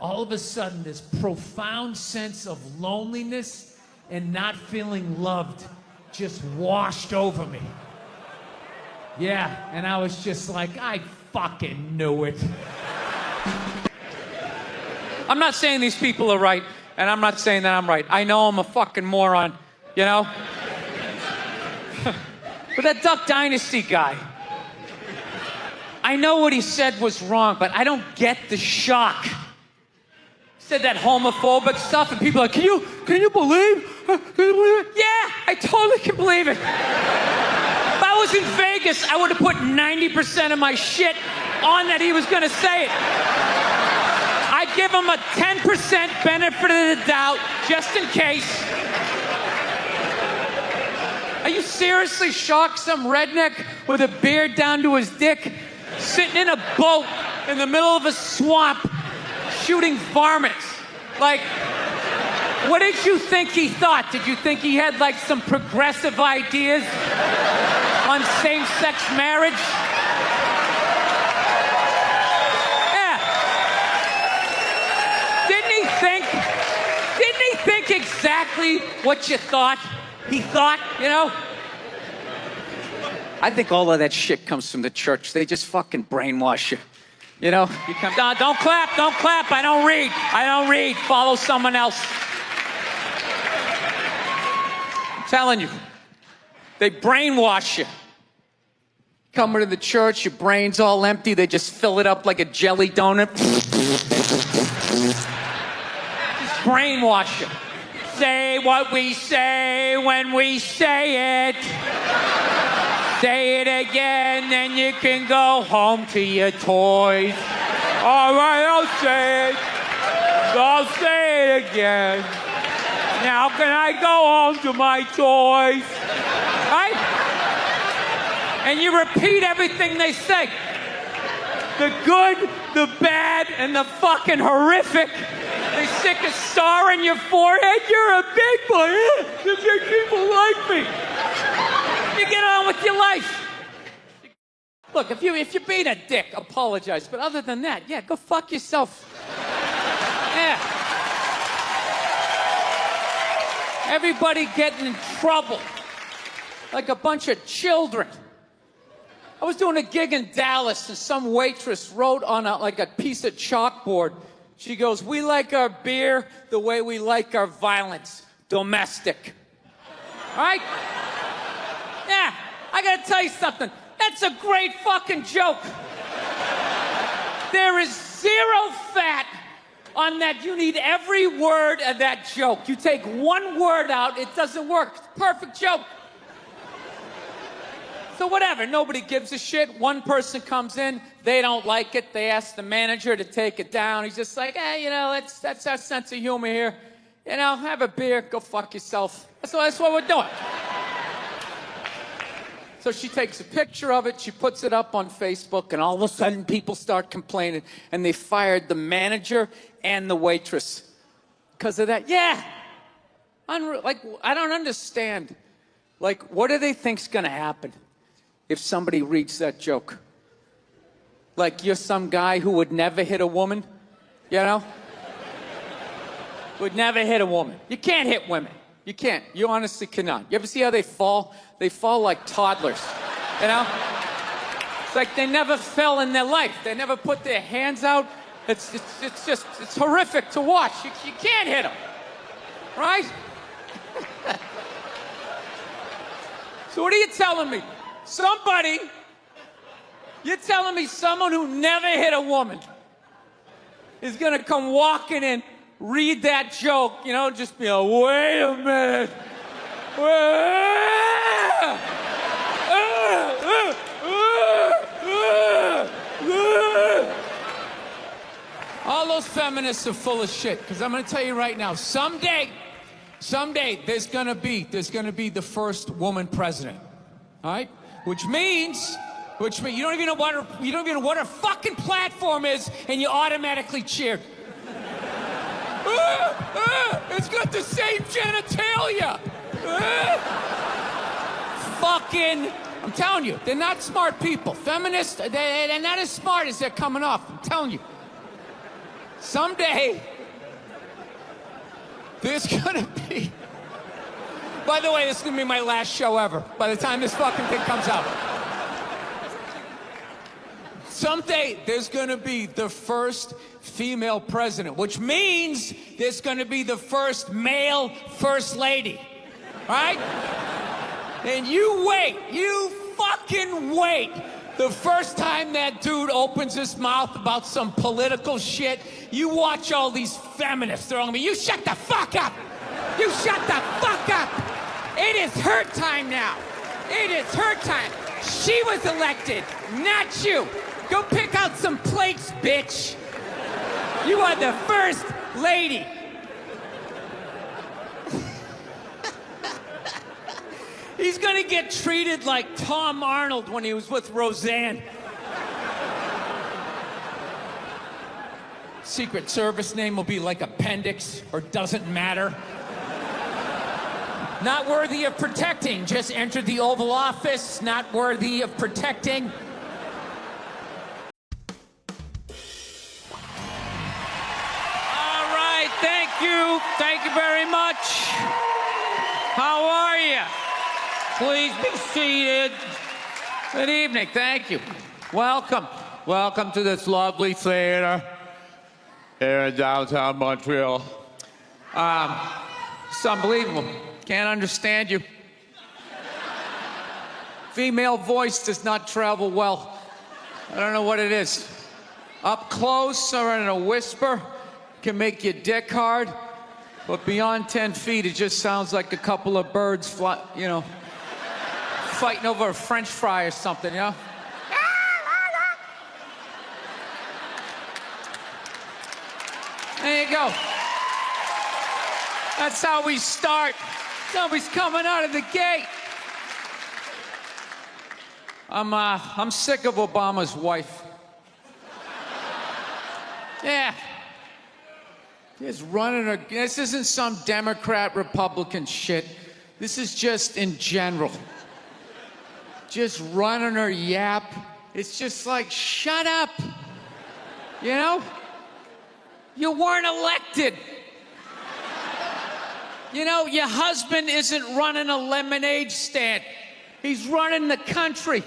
all of a sudden, this profound sense of loneliness and not feeling loved just washed over me. Yeah, and I was just like, I fucking knew it. I'm not saying these people are right. And I'm not saying that I'm right. I know I'm a fucking moron, you know? But that Duck Dynasty guy, I know what he said was wrong, but I don't get the shock. He said that homophobic stuff, and people are like, can you believe? Can you believe it? Yeah, I totally can believe it. If I was in Vegas, I would have put 90% of my shit on that he was gonna say it. I'd give him a 10% benefit of the doubt, just in case. Are you seriously shocked some redneck with a beard down to his dick, sitting in a boat in the middle of a swamp, shooting varmints? Like, what did you think he thought? Did you think he had like some progressive ideas on same-sex marriage? Yeah. Didn't he think exactly what you thought he thought, you know? I think all of that shit comes from the church. They just fucking brainwash you. You know? You come down, don't clap. I don't read. Follow someone else. I'm telling you. They brainwash you. Coming to the church, your brain's all empty. They just fill it up like a jelly donut. Just brainwash you. Say what we say when we say it. Say it again, then you can go home to your toys. All right, I'll say it. I'll say it again. Now can I go home to my toys? Right? And you repeat everything they say. The good, the bad, and the fucking horrific. They stick a star in your forehead. You're a big boy. The big people like me. You get on with your life. Look, if you're being a dick, apologize. But other than that, yeah, go fuck yourself. Yeah. Everybody getting in trouble. Like a bunch of children. I was doing a gig in Dallas, and some waitress wrote on a piece of chalkboard. She goes, "We like our beer the way we like our violence. Domestic." All right? Yeah, I gotta tell you something. That's a great fucking joke. There is zero fat on that. You need every word of that joke. You take one word out, it doesn't work. It's a perfect joke. So whatever, nobody gives a shit. One person comes in, they don't like it. They ask the manager to take it down. He's just like, hey, you know, that's our sense of humor here. You know, have a beer, go fuck yourself. That's what we're doing. So she takes a picture of it, she puts it up on Facebook, and all of a sudden people start complaining, and they fired the manager and the waitress because of that. Yeah. Like, I don't understand. Like, what do they think's gonna happen if somebody reads that joke? Like, you're some guy who would never hit a woman, you know? Would never hit a woman. You can't hit women. You can't. You honestly cannot. You ever see how they fall? They fall like toddlers, you know? It's like they never fell in their life. They never put their hands out. It's horrific to watch. You can't hit them, right? So what are you telling me? You're telling me someone who never hit a woman is gonna come walking in, read that joke, you know, just be like, wait a minute. All those feminists are full of shit, because I'm gonna tell you right now, someday there's gonna be the first woman president. All right? Which means you don't even know what her fucking platform is, and you automatically cheer. It's got the same genitalia. Fucking, I'm telling you, they're not smart people. Feminists, they're not as smart as they're coming off. I'm telling you. Someday, there's gonna be. By the way, this is gonna be my last show ever. By the time this fucking thing comes out. someday there's gonna be the first female president, which means there's gonna be the first male first lady, right? And you wait, you fucking wait. The first time that dude opens his mouth about some political shit, you watch all these feminists throwing me, you shut the fuck up! You shut the fuck up! It is her time now. It is her time. She was elected, not you. Go pick out some plates, bitch. You are the first lady. He's gonna get treated like Tom Arnold when he was with Roseanne. Secret Service name will be like Appendix or Doesn't Matter. Not worthy of protecting. Just entered the Oval Office. Not worthy of protecting. All right, thank you. Thank you very much. How are you? Please be seated. Good evening. Thank you. Welcome. Welcome to this lovely theater here in downtown Montreal. It's unbelievable. Can't understand you. Female voice does not travel well. I don't know what it is. Up close or in a whisper can make your dick hard, but beyond 10 feet, it just sounds like a couple of birds fighting over a French fry or something, you know? There you go. That's how we start. Somebody's coming out of the gate. I'm sick of Obama's wife. Yeah. Just running her. This isn't some Democrat, Republican shit. This is just in general. Just running her yap. It's just like, shut up. You know? You weren't elected. You know, your husband isn't running a lemonade stand. He's running the country.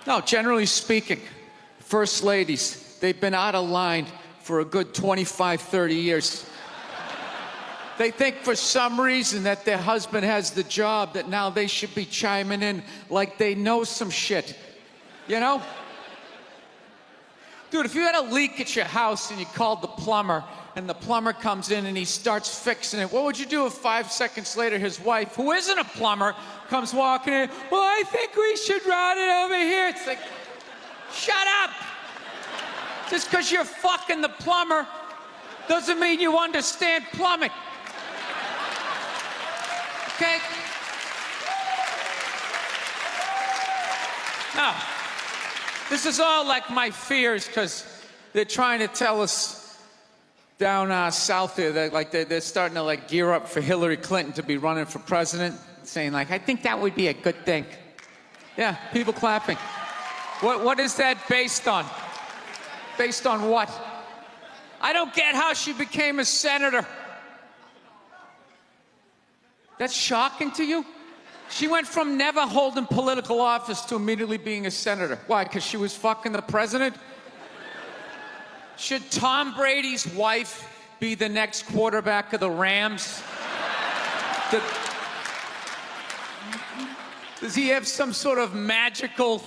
No, generally speaking, first ladies, they've been out of line for a good 25, 30 years. They think for some reason that their husband has the job, that now they should be chiming in like they know some shit. You know? Dude, if you had a leak at your house and you called the plumber, and the plumber comes in and he starts fixing it, what would you do if 5 seconds later his wife, who isn't a plumber, comes walking in? Well, I think we should route it over here. It's like, shut up! Just because you're fucking the plumber doesn't mean you understand plumbing. Okay? Now, this is all like my fears, because they're trying to tell us down south here that they're starting to like gear up for Hillary Clinton to be running for president, saying like, I think that would be a good thing. Yeah, people clapping. What is that based on? Based on what? I don't get how she became a senator. That's shocking to you? She went from never holding political office to immediately being a senator. Why? Because she was fucking the president? Should Tom Brady's wife be the next quarterback of the Rams? Does he have some sort of magical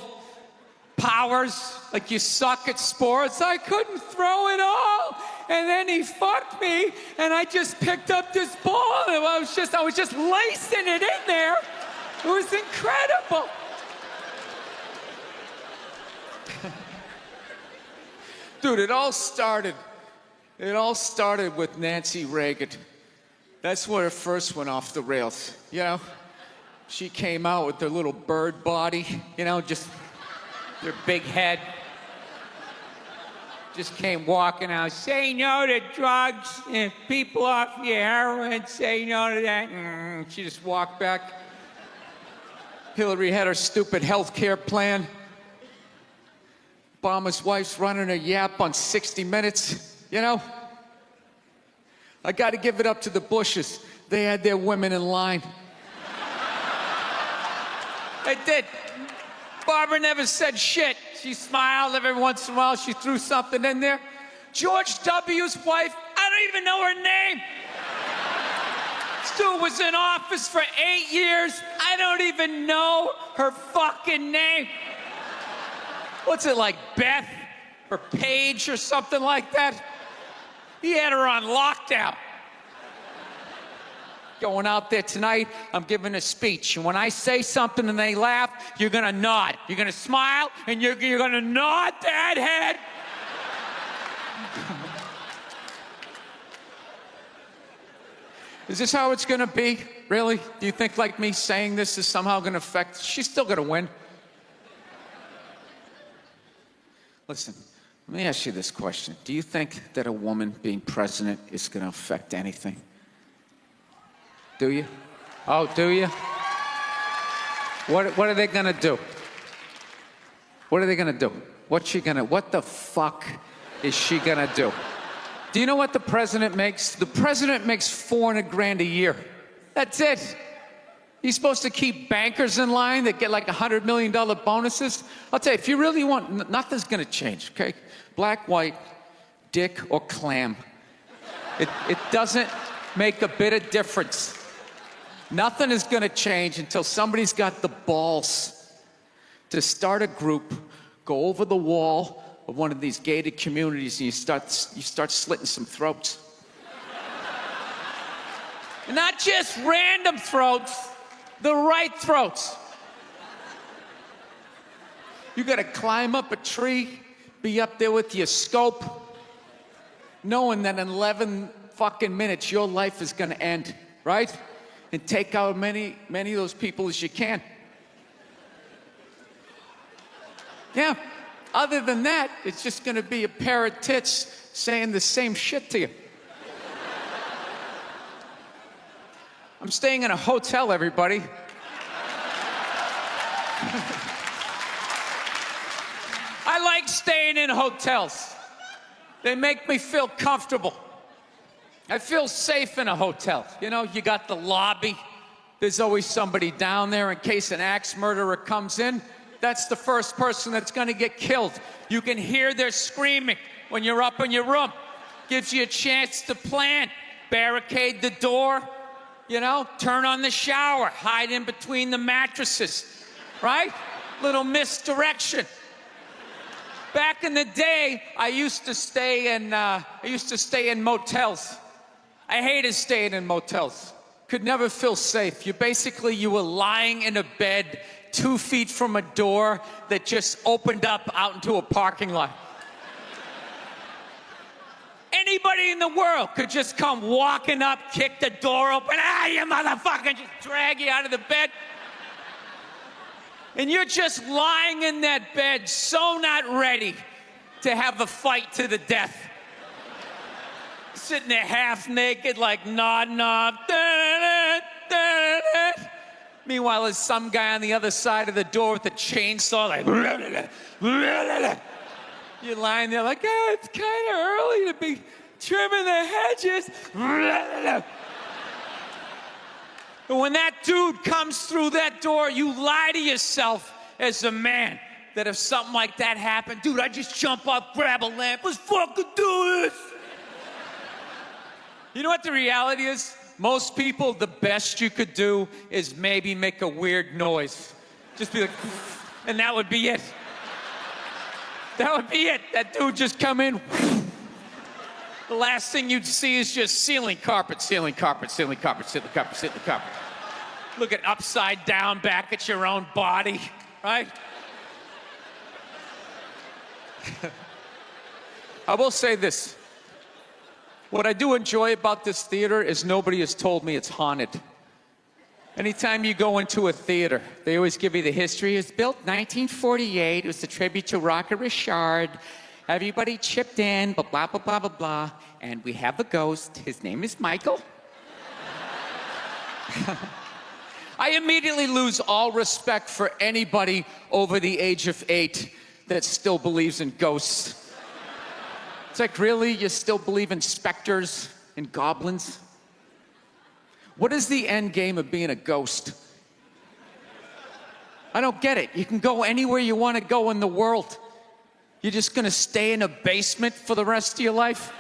powers? Like, you suck at sports? I couldn't throw it all, and then he fucked me, and I just picked up this ball, and I was just lacing it in there. It was incredible. Dude, it all started with Nancy Reagan. That's where it first went off the rails, you know? She came out with her little bird body, you know, just their big head. Just came walking out, say no to drugs, and people off your heroin, say no to that. She just walked back. Hillary had her stupid health care plan. Obama's wife's running a yap on 60 Minutes, you know? I gotta give it up to the Bushes. They had their women in line. They did. Barbara never said shit. She smiled every once in a while. She threw something in there. George W.'s wife, I don't even know her name. This dude was in office for 8 years. I don't even know her fucking name. What's it like, Beth or Paige or something like that? He had her on lockdown. Going out there tonight, I'm giving a speech. And when I say something and they laugh, you're gonna nod. You're gonna smile and you're gonna nod that head. Is this how it's gonna be? Really? Do you think like me saying this is somehow gonna affect? She's still gonna win. Listen, let me ask you this question. Do you think that a woman being president is gonna affect anything? Do you? Oh, do you? What are they gonna do? What are they gonna do? What the fuck is she gonna do? Do you know what the president makes? The president makes $400 grand a year. That's it. He's supposed to keep bankers in line that get like $100 million bonuses. I'll tell you, if you really want, nothing's gonna change, okay? Black, white, dick, or clam. It doesn't make a bit of difference. Nothing is gonna change until somebody's got the balls to start a group, go over the wall of one of these gated communities, and you start slitting some throats. Not just random throats, the right throats. You gotta climb up a tree, be up there with your scope, knowing that in 11 fucking minutes your life is gonna end, right? And take out many of those people as you can. Yeah. Other than that, it's just gonna be a pair of tits saying the same shit to you. I'm staying in a hotel, everybody. I like staying in hotels. They make me feel comfortable. I feel safe in a hotel. You know, you got the lobby. There's always somebody down there in case an axe murderer comes in. That's the first person that's gonna get killed. You can hear their screaming when you're up in your room. Gives you a chance to plan. Barricade the door, you know, turn on the shower, hide in between the mattresses, right? Little misdirection. Back in the day, I used to stay in motels. I hated staying in motels. Could never feel safe. You were lying in a bed 2 feet from a door that just opened up out into a parking lot. Anybody in the world could just come walking up, kick the door open, you motherfucker, just drag you out of the bed. And you're just lying in that bed, so not ready to have a fight to the death. Sitting there half naked, like nodding off. Meanwhile, there's some guy on the other side of the door with a chainsaw, like. You're lying there like, it's kind of early to be trimming the hedges. And when that dude comes through that door, you lie to yourself as a man that if something like that happened, dude, I'd just jump up, grab a lamp, let's fucking do this. You know what the reality is? Most people, the best you could do is maybe make a weird noise. Just be like, and that would be it. That would be it. That dude just come in. The last thing you'd see is just ceiling carpet, ceiling carpet, ceiling carpet, ceiling carpet, ceiling carpet. Looking upside down back at your own body, right? I will say this. What I do enjoy about this theater is nobody has told me it's haunted. Anytime you go into a theater, they always give you the history. It was built 1948. It was a tribute to Rocket Richard. Everybody chipped in, blah, blah, blah, blah, blah, blah. And we have a ghost. His name is Michael. I immediately lose all respect for anybody over the age of 8 that still believes in ghosts. It's like, really? You still believe in specters and goblins? What is the end game of being a ghost? I don't get it. You can go anywhere you want to go in the world. You're just gonna stay in a basement for the rest of your life?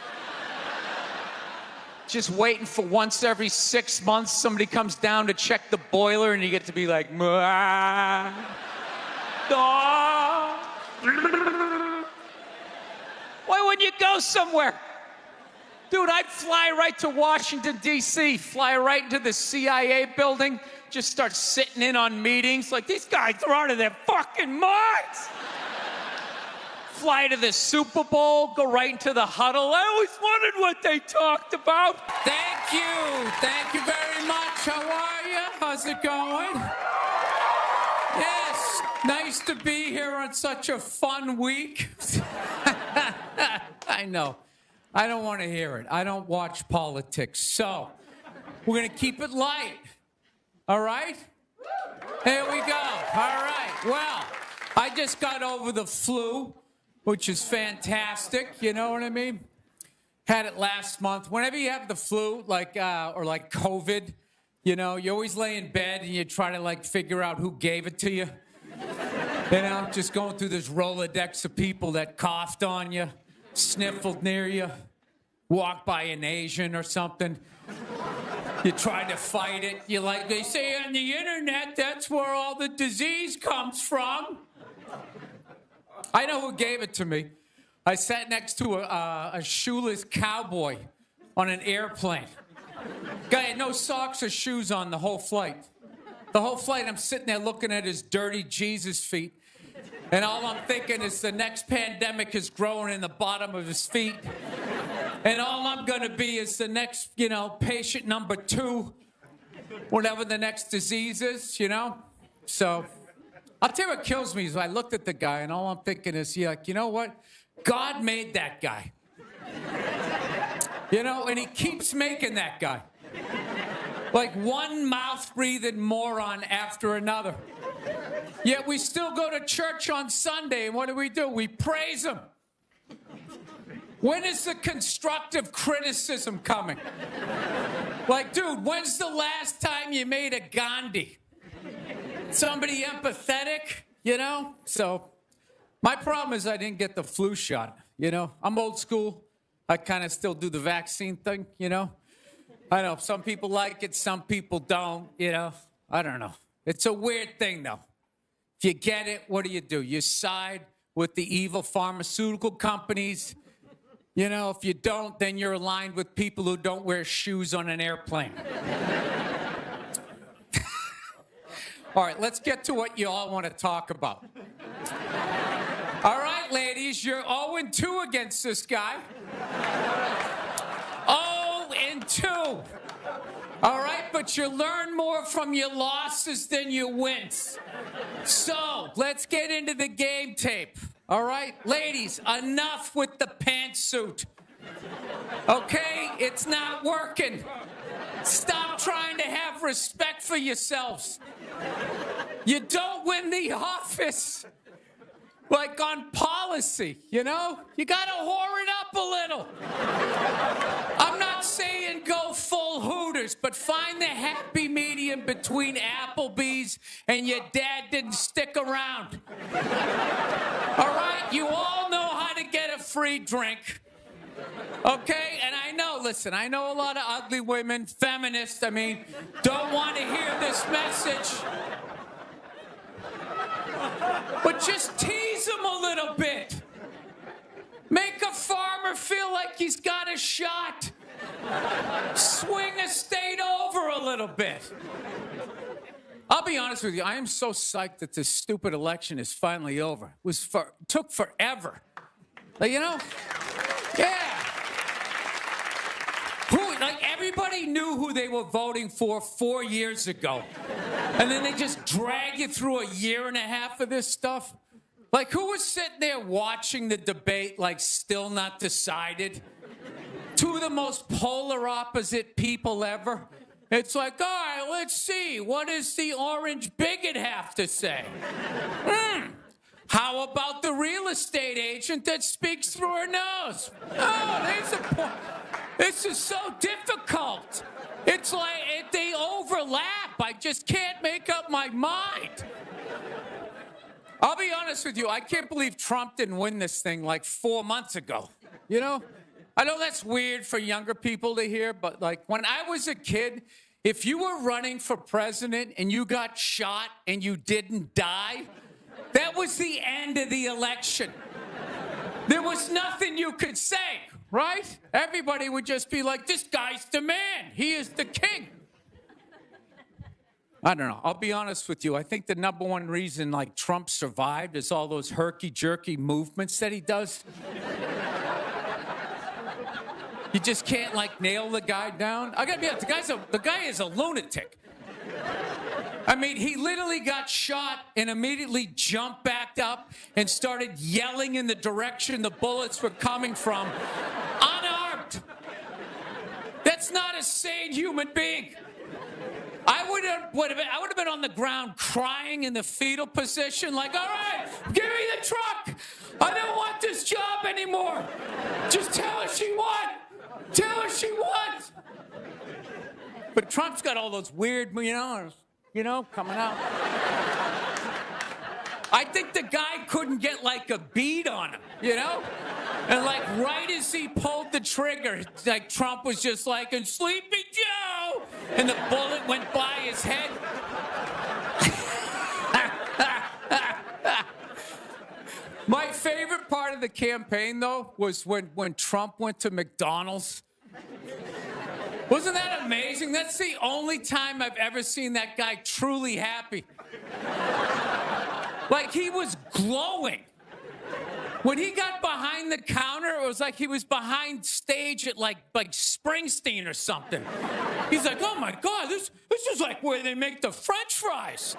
Just waiting for once every 6 months somebody comes down to check the boiler and you get to be like, "Mwah, ah." Why wouldn't you go somewhere? Dude, I'd fly right to Washington, D.C., fly right into the CIA building, just start sitting in on meetings like, these guys are out of their fucking minds. Fly to the Super Bowl, go right into the huddle. I always wondered what they talked about. Thank you. Thank you very much. How are you? How's it going? Yes, nice to be here on such a fun week. I know. I don't want to hear it. I don't watch politics. So, we're going to keep it light. All right? Here we go. All right. Well, I just got over the flu, which is fantastic. You know what I mean? Had it last month. Whenever you have the flu, or like COVID, you know, you always lay in bed and you try to like figure out who gave it to you. You know, just going through this Rolodex of people that coughed on you, sniffled near you, walked by an Asian or something. You try to fight it. You like, they say on the internet, that's where all the disease comes from. I know who gave it to me. I sat next to a shoeless cowboy on an airplane. Guy had no socks or shoes on the whole flight. The whole flight, I'm sitting there looking at his dirty Jesus feet. And all I'm thinking is the next pandemic is growing in the bottom of his feet. And all I'm going to be is the next, you know, patient number 2, whatever the next disease is, you know? So, I'll tell you what kills me is I looked at the guy and all I'm thinking is, yeah, like, you know what? God made that guy. You know, and he keeps making that guy. Like one mouth-breathing moron after another. Yet we still go to church on Sunday, and what do? We praise him. When is the constructive criticism coming? Like, dude, when's the last time you made a Gandhi? Somebody empathetic, you know? So, my problem is I didn't get the flu shot, you know? I'm old school. I kind of still do the vaccine thing, you know? I know, some people like it, some people don't, you know? I don't know. It's a weird thing, though. If you get it, what do? You side with the evil pharmaceutical companies. You know, if you don't, then you're aligned with people who don't wear shoes on an airplane. All right, let's get to what you all want to talk about. All right, ladies, you're 0-2 against this guy. 0-2. All right, but you learn more from your losses than your wins. So, let's get into the game tape. All right, ladies, enough with the pantsuit. Okay, it's not working. Stop trying to have respect for yourselves. You don't win the office. Like on policy, you know? You gotta whore it up a little. I'm not saying go full Hooters, but find the happy medium between Applebee's and your dad didn't stick around. All right? You all know how to get a free drink. Okay? And I know, listen, I know a lot of ugly women, feminists, don't want to hear this message. But just tease him a little bit. Make a farmer feel like he's got a shot. Swing a state over a little bit. I'll be honest with you, I am so psyched that this stupid election is finally over. Took forever. Like, you know? Yeah. Everybody knew who they were voting for 4 years ago. And then they just drag you through a year and a half of this stuff. Like, who was sitting there watching the debate, like, still not decided? Two of the most polar opposite people ever. It's like, all right, let's see. What does the orange bigot have to say? How about the real estate agent that speaks through her nose? Oh, there's a point. This is so difficult. It's like they overlap. I just can't make up my mind. I'll be honest with you, I can't believe Trump didn't win this thing like 4 months ago. You know? I know that's weird for younger people to hear, but like when I was a kid, if you were running for president and you got shot and you didn't die, that was the end of the election. There was nothing you could say, right? Everybody would just be like, this guy's the man. He is the king. I don't know. I'll be honest with you. I think the number one reason like Trump survived is all those herky-jerky movements that he does. You just can't like nail the guy down. I gotta be honest, the guy is a lunatic. I mean, he literally got shot and immediately jumped back up and started yelling in the direction the bullets were coming from, unarmed. That's not a sane human being. I would have been on the ground crying in the fetal position, like, all right, give me the truck. I don't want this job anymore. Just tell her she won. Tell her she won. But Trump's got all those weird, coming out. I think the guy couldn't get like a bead on him, And like right as he pulled the trigger, like Trump was just like, and Sleepy Joe, and the bullet went by his head. My favorite part of the campaign, though, was when Trump went to McDonald's. Wasn't that amazing? That's the only time I've ever seen that guy truly happy. Like, he was glowing. When he got behind the counter, it was like he was behind stage at like Springsteen or something. He's like, oh my God, this is like where they make the French fries.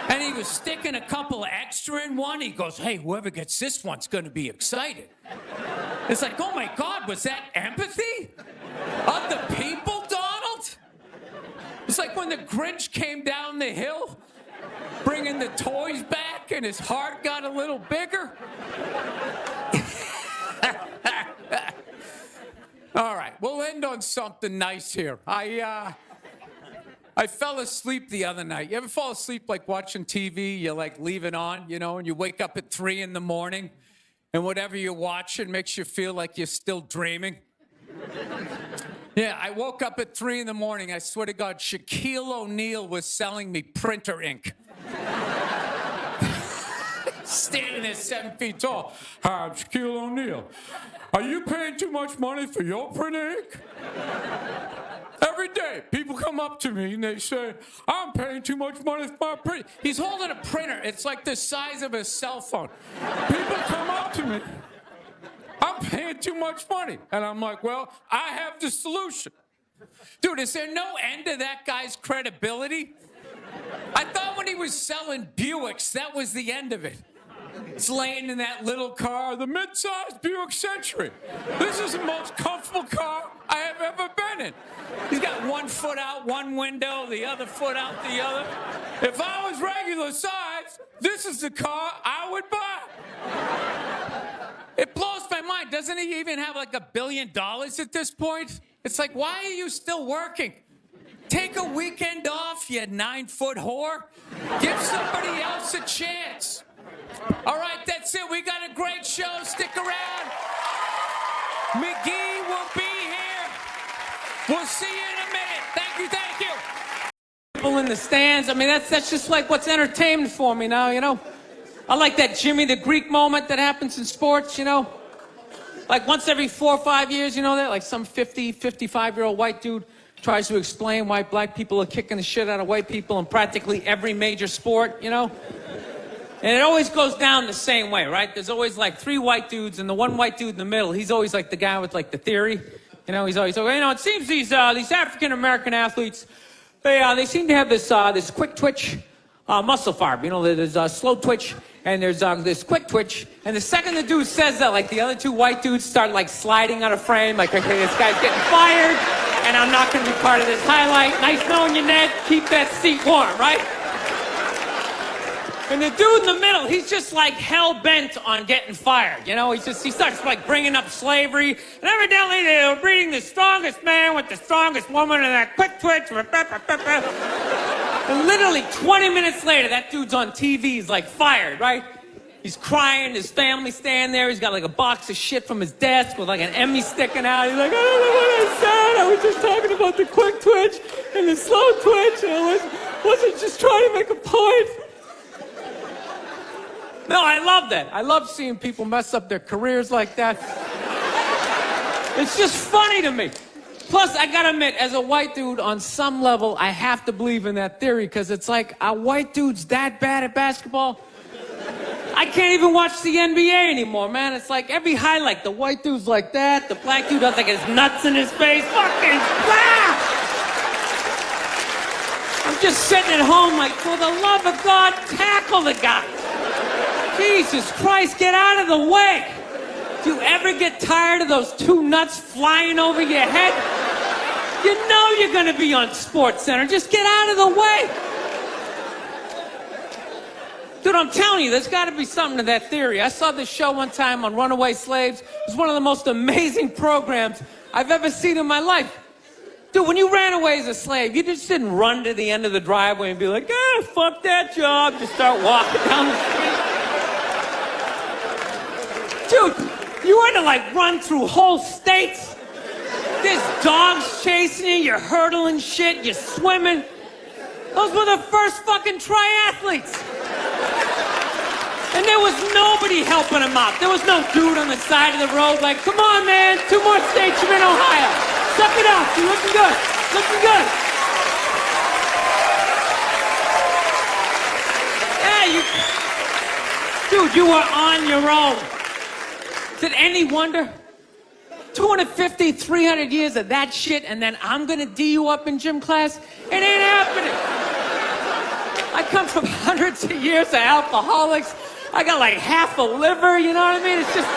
And he was sticking a couple of extra in one. He goes, hey, whoever gets this one's gonna be excited. It's like, oh my God, was that empathy of the people, Donald? It's like when the Grinch came down the hill, bringing the toys back, and his heart got a little bigger. All right, we'll end on something nice here. I fell asleep the other night. You ever fall asleep like watching TV? You like leave it on, and you wake up at 3 in the morning, and whatever you're watching makes you feel like you're still dreaming. Yeah, I woke up at 3 in the morning. I swear to God, Shaquille O'Neal was selling me printer ink. Standing there 7 feet tall. Hi, I'm Shaquille O'Neal. Are you paying too much money for your printer ink? Every day, people come up to me and they say, I'm paying too much money for my printer. He's holding a printer. It's like the size of a cell phone. People come up to me. I'm paying too much money. And I'm like, well, I have the solution. Dude, is there no end to that guy's credibility? I thought when he was selling Buicks, that was the end of it. It's laying in that little car, the mid-sized Buick Century. This is the most comfortable car I have ever been in. He's got one foot out one window, the other foot out the other. If I was regular size, this is the car I would buy. It blows my mind. Doesn't he even have like $1 billion at this point? It's like, why are you still working? Take a weekend off, you 9-foot whore. Give somebody else a chance. All right, that's it. We got a great show. Stick around. McGee will be here. We'll see you in a minute. Thank you, thank you. People in the stands. I mean, that's just like what's entertainment for me now, I like that Jimmy the Greek moment that happens in sports, Like once every 4 or 5 years, that like some 50, 55-year-old white dude tries to explain why black people are kicking the shit out of white people in practically every major sport, And it always goes down the same way, right? There's always like 3 white dudes, and the one white dude in the middle, he's always like the guy with like the theory. He's always it seems these African-American athletes, they seem to have this quick twitch muscle fiber. There's a slow twitch, and there's this quick twitch. And the second the dude says that, like the other 2 white dudes start like sliding out of frame, like, okay, this guy's getting fired, and I'm not going to be part of this highlight. Nice knowing you, Ned. Keep that seat warm, right? And the dude in the middle, he's just like hell-bent on getting fired. He starts like bringing up slavery. And evidently they were breeding the strongest man with the strongest woman and that quick twitch. And literally 20 minutes later, that dude's on TV. He's like fired, right? He's crying. His family's standing there. He's got like a box of shit from his desk with like an Emmy sticking out. He's like, I don't know what I said. I was just talking about the quick twitch and the slow twitch. And I wasn't just trying to make a point. No, I love that. I love seeing people mess up their careers like that. It's just funny to me. Plus, I gotta admit, as a white dude, on some level, I have to believe in that theory, because it's like, are white dudes that bad at basketball? I can't even watch the NBA anymore, man. It's like every highlight, the white dude's like that, the black dude has like his nuts in his face. Fucking blah! I'm just sitting at home like, for the love of God, tackle the guy. Jesus Christ, get out of the way. Do you ever get tired of those two nuts flying over your head? You know you're gonna be on SportsCenter. Just get out of the way. Dude, I'm telling you, there's gotta be something to that theory. I saw this show one time on runaway slaves. It was one of the most amazing programs I've ever seen in my life. Dude, when you ran away as a slave, you just didn't run to the end of the driveway and be like, fuck that job. Just start walking down the street. Dude, you had to like run through whole states. There's dogs chasing you, you're hurdling shit, you're swimming. Those were the first fucking triathletes. And there was nobody helping them out. There was no dude on the side of the road like, come on, man, 2 more states, you're in Ohio. Suck it up, you're looking good, looking good. Yeah, dude, you were on your own. Is it any wonder? 250, 300 years of that shit, and then I'm gonna D you up in gym class? It ain't happening. I come from hundreds of years of alcoholics. I got like half a liver, you know what I mean? It's just...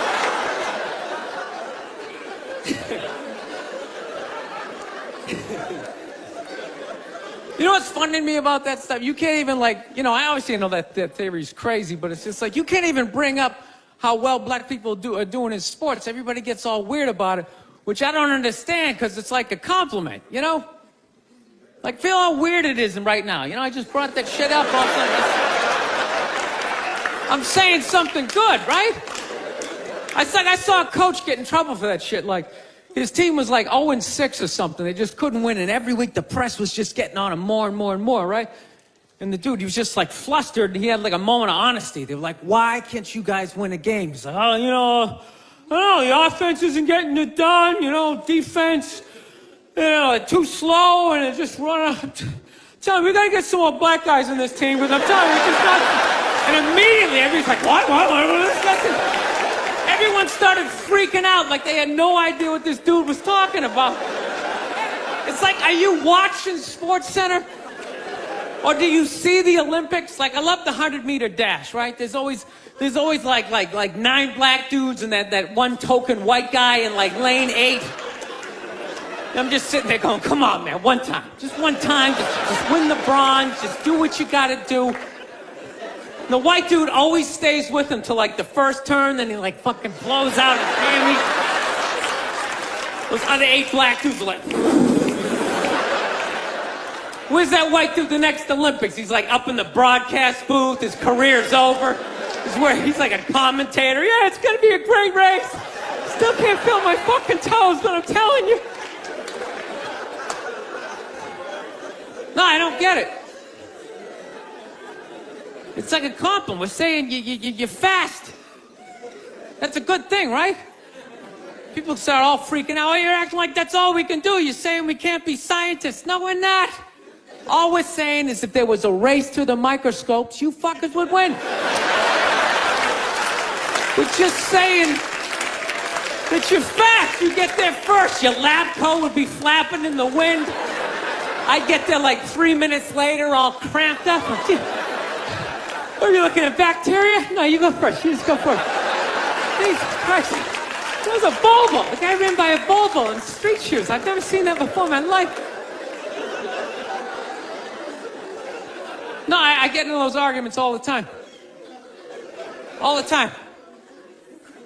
You know what's funny to me about that stuff? You can't even like, you know, I obviously know that theory's crazy, but it's just like, you can't even bring up how well black people are doing in sports. Everybody gets all weird about it, which I don't understand, because it's like a compliment, you know? Like, feel how weird it is right now. You know, I just brought that shit up. I'm saying something good, right? I saw a coach get in trouble for that shit. Like, his team was like 0-6 or something. They just couldn't win, and every week the press was just getting on him more and more and more, right? And the dude, he was just like flustered, and he had like a moment of honesty. They were like, why can't you guys win a game? He's like, oh, you know, I don't know, the offense isn't getting it done, you know, defense, you know, too slow, and it just run out. Tell me, we gotta get some more black guys in this team, because I'm telling you, it's just not. And immediately, everybody's like, what? Everyone started freaking out like they had no idea what this dude was talking about. It's like, are you watching SportsCenter? Or do you see the Olympics? Like, I love the 100-meter dash, right? There's always like 9 black dudes and that one token white guy in like lane 8. And I'm just sitting there going, come on, man, one time. Just one time, just win the bronze, just do what you gotta do. And the white dude always stays with him till like the first turn, then he like fucking blows out his hammy. Those other 8 black dudes are like... Where's that white dude the next Olympics? He's like up in the broadcast booth, his career's over. He's like a commentator. Yeah, it's gonna be a great race. Still can't feel my fucking toes, but I'm telling you. No, I don't get it. It's like a compliment. We're saying you're fast. That's a good thing, right? People start all freaking out. Oh, you're acting like that's all we can do. You're saying we can't be scientists. No, we're not. All we're saying is if there was a race to the microscopes, you fuckers would win. We're just saying that you're fast. You get there first. Your lab coat would be flapping in the wind. I'd get there like 3 minutes later, all cramped up. Are you looking at bacteria? No, you go first. You just go first. Jesus Christ. That was a Volvo. The guy ran by a Volvo in street shoes. I've never seen that before in my life. No, I get into those arguments all the time. All the time.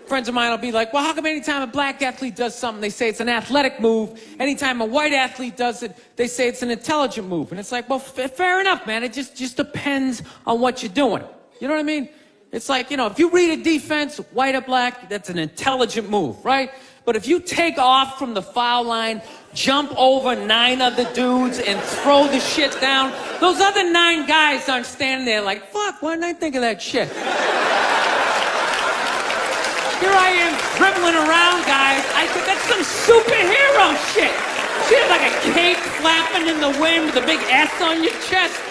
friends of mine will be like, well, how come anytime a black athlete does something, they say it's an athletic move? Anytime a white athlete does it, they say it's an intelligent move. And it's like, well, fair enough, man. It just depends on what you're doing. You know what I mean? It's like, you know, if you read a defense, white or black, that's an intelligent move, right? But if you take off from the foul line, jump over 9 other dudes and throw the shit down, those other 9 guys aren't standing there like, fuck, why didn't I think of that shit? Here I am dribbling around, guys. I think that's some superhero shit. She had like a cape flapping in the wind with a big S on your chest.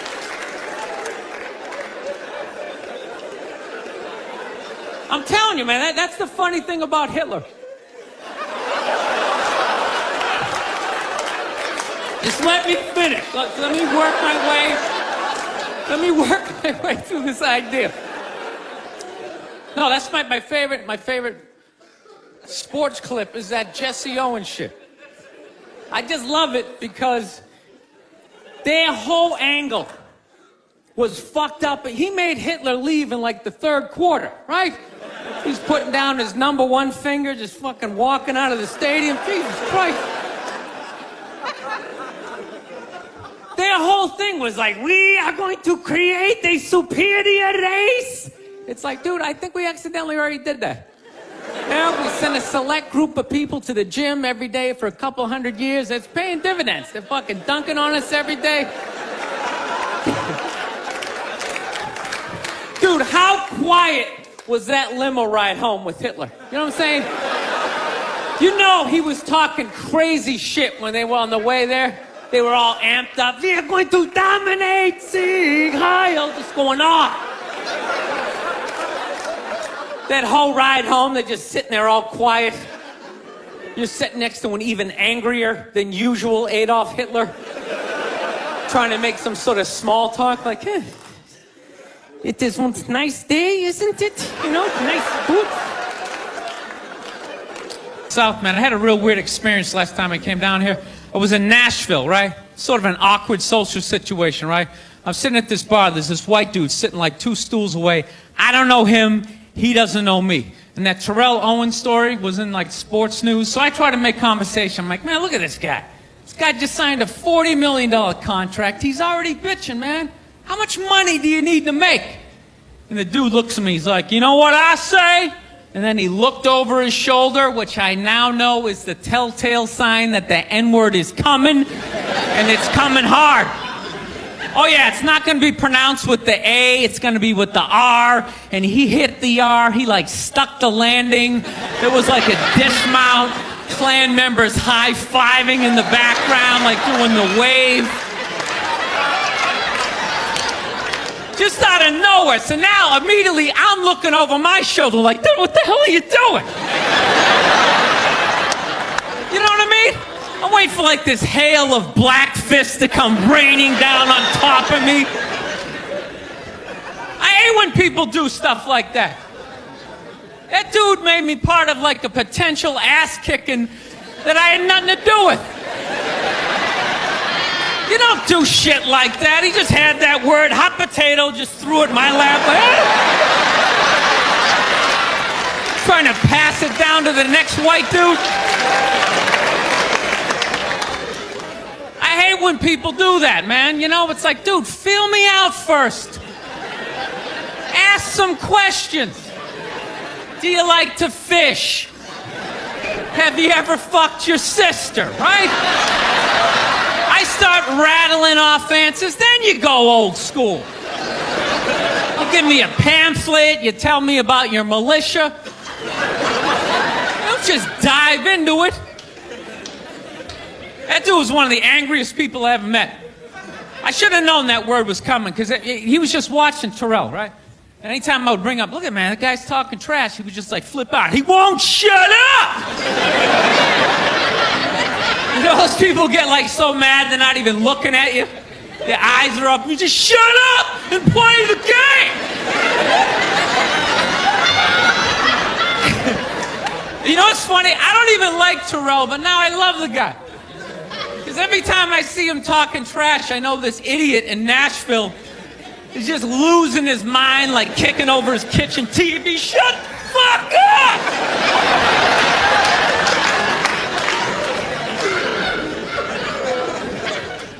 I'm telling you, man, that's the funny thing about Hitler. Just let me finish. Let me work my way. Let me work my way through this idea. No, that's my favorite sports clip is that Jesse Owens shit. I just love it because their whole angle was fucked up. He made Hitler leave in like the 3rd quarter, right? He's putting down his number 1 finger, just fucking walking out of the stadium. Jesus Christ. Their whole thing was like, we are going to create a superior race. It's like, dude, I think we accidentally already did that. Now we send a select group of people to the gym every day for a couple hundred years. It's paying dividends. They're fucking dunking on us every day. Dude, how quiet was that limo ride home with Hitler? You know what I'm saying? You know he was talking crazy shit when they were on the way there. They were all amped up. We are going to dominate, Sieg Heil, just going off. That whole ride home, they're just sitting there all quiet. You're sitting next to an even angrier than usual Adolf Hitler, trying to make some sort of small talk, like, hey, it is one nice day, isn't it? You know, nice food. South, man, I had a real weird experience last time I came down here. I was in Nashville, right? Sort of an awkward social situation, right? I'm sitting at this bar. There's this white dude sitting like 2 stools away. I don't know him. He doesn't know me. And that Terrell Owens story was in like sports news. So I try to make conversation. I'm like, man, look at this guy. This guy just signed a $40 million contract. He's already bitching, man. How much money do you need to make? And the dude looks at me. He's like, you know what I say? And then he looked over his shoulder, which I now know is the telltale sign that the N-word is coming, and it's coming hard. Oh yeah, it's not going to be pronounced with the A, it's going to be with the R, and he hit the R, he like stuck the landing. There was like a dismount, Klan members high-fiving in the background, like doing the wave. Just out of nowhere. So now, immediately, I'm looking over my shoulder like, dude, what the hell are you doing? You know what I mean? I'm waiting for like this hail of black fists to come raining down on top of me. I hate when people do stuff like that. That dude made me part of like a potential ass kicking that I had nothing to do with. You don't do shit like that. He just had that word, hot potato, just threw it in my lap. Trying to pass it down to the next white dude. I hate when people do that, man. You know, it's like, dude, feel me out first. Ask some questions. Do you like to fish? Have you ever fucked your sister, right? I start rattling off answers, then you go old school. You give me a pamphlet, you tell me about your militia. Don't just dive into it. That dude was one of the angriest people I ever met. I should have known that word was coming, because he was just watching Terrell, right? And anytime I would bring up, look at man, that guy's talking trash, he would just like flip out. He won't shut up! You know, those people get like so mad they're not even looking at you. Their eyes are up. You just shut up and play the game. You know what's funny? I don't even like Terrell, but now I love the guy. Because every time I see him talking trash, I know this idiot in Nashville He's just losing his mind, like kicking over his kitchen TV. Shut the fuck up!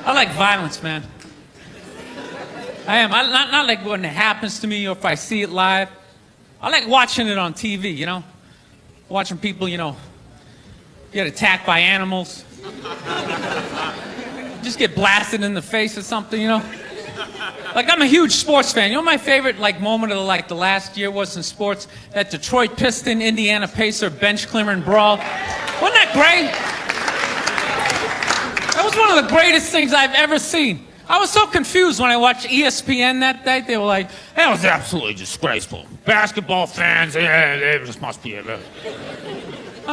I like violence, man. I am. Not like when it happens to me or if I see it live. I like watching it on TV, you know? Watching people, you know, get attacked by animals. Just get blasted in the face or something, you know? Like, I'm a huge sports fan. You know, my favorite, like, moment of, like, the last year was in sports? That Detroit Piston, Indiana Pacer, bench clearing brawl. Wasn't that great? That was one of the greatest things I've ever seen. I was so confused when I watched ESPN that day. They were like, that was absolutely disgraceful. Basketball fans, it just must be. I'm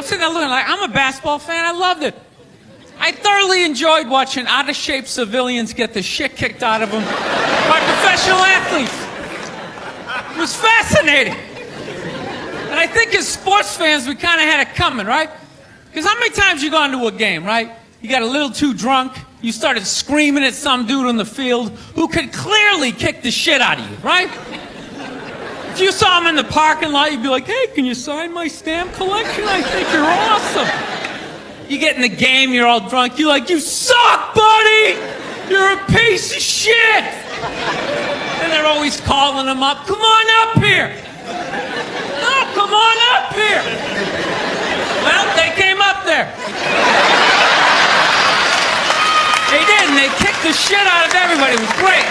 sitting there looking like, I'm a basketball fan. I loved it. I thoroughly enjoyed watching out-of-shape civilians get the shit kicked out of them by professional athletes. It was fascinating. And I think as sports fans, we kind of had it coming, right? Because how many times you go into a game, right? You got a little too drunk. You started screaming at some dude on the field who could clearly kick the shit out of you, right? If you saw him in the parking lot, you'd be like, hey, can you sign my stamp collection? I think you're awesome. You get in the game, you're all drunk. You're like, you suck, buddy! You're a piece of shit! And they're always calling him up. Come on up here! No, come on up here! Well, they came up there. They did, and they kicked the shit out of everybody. It was great.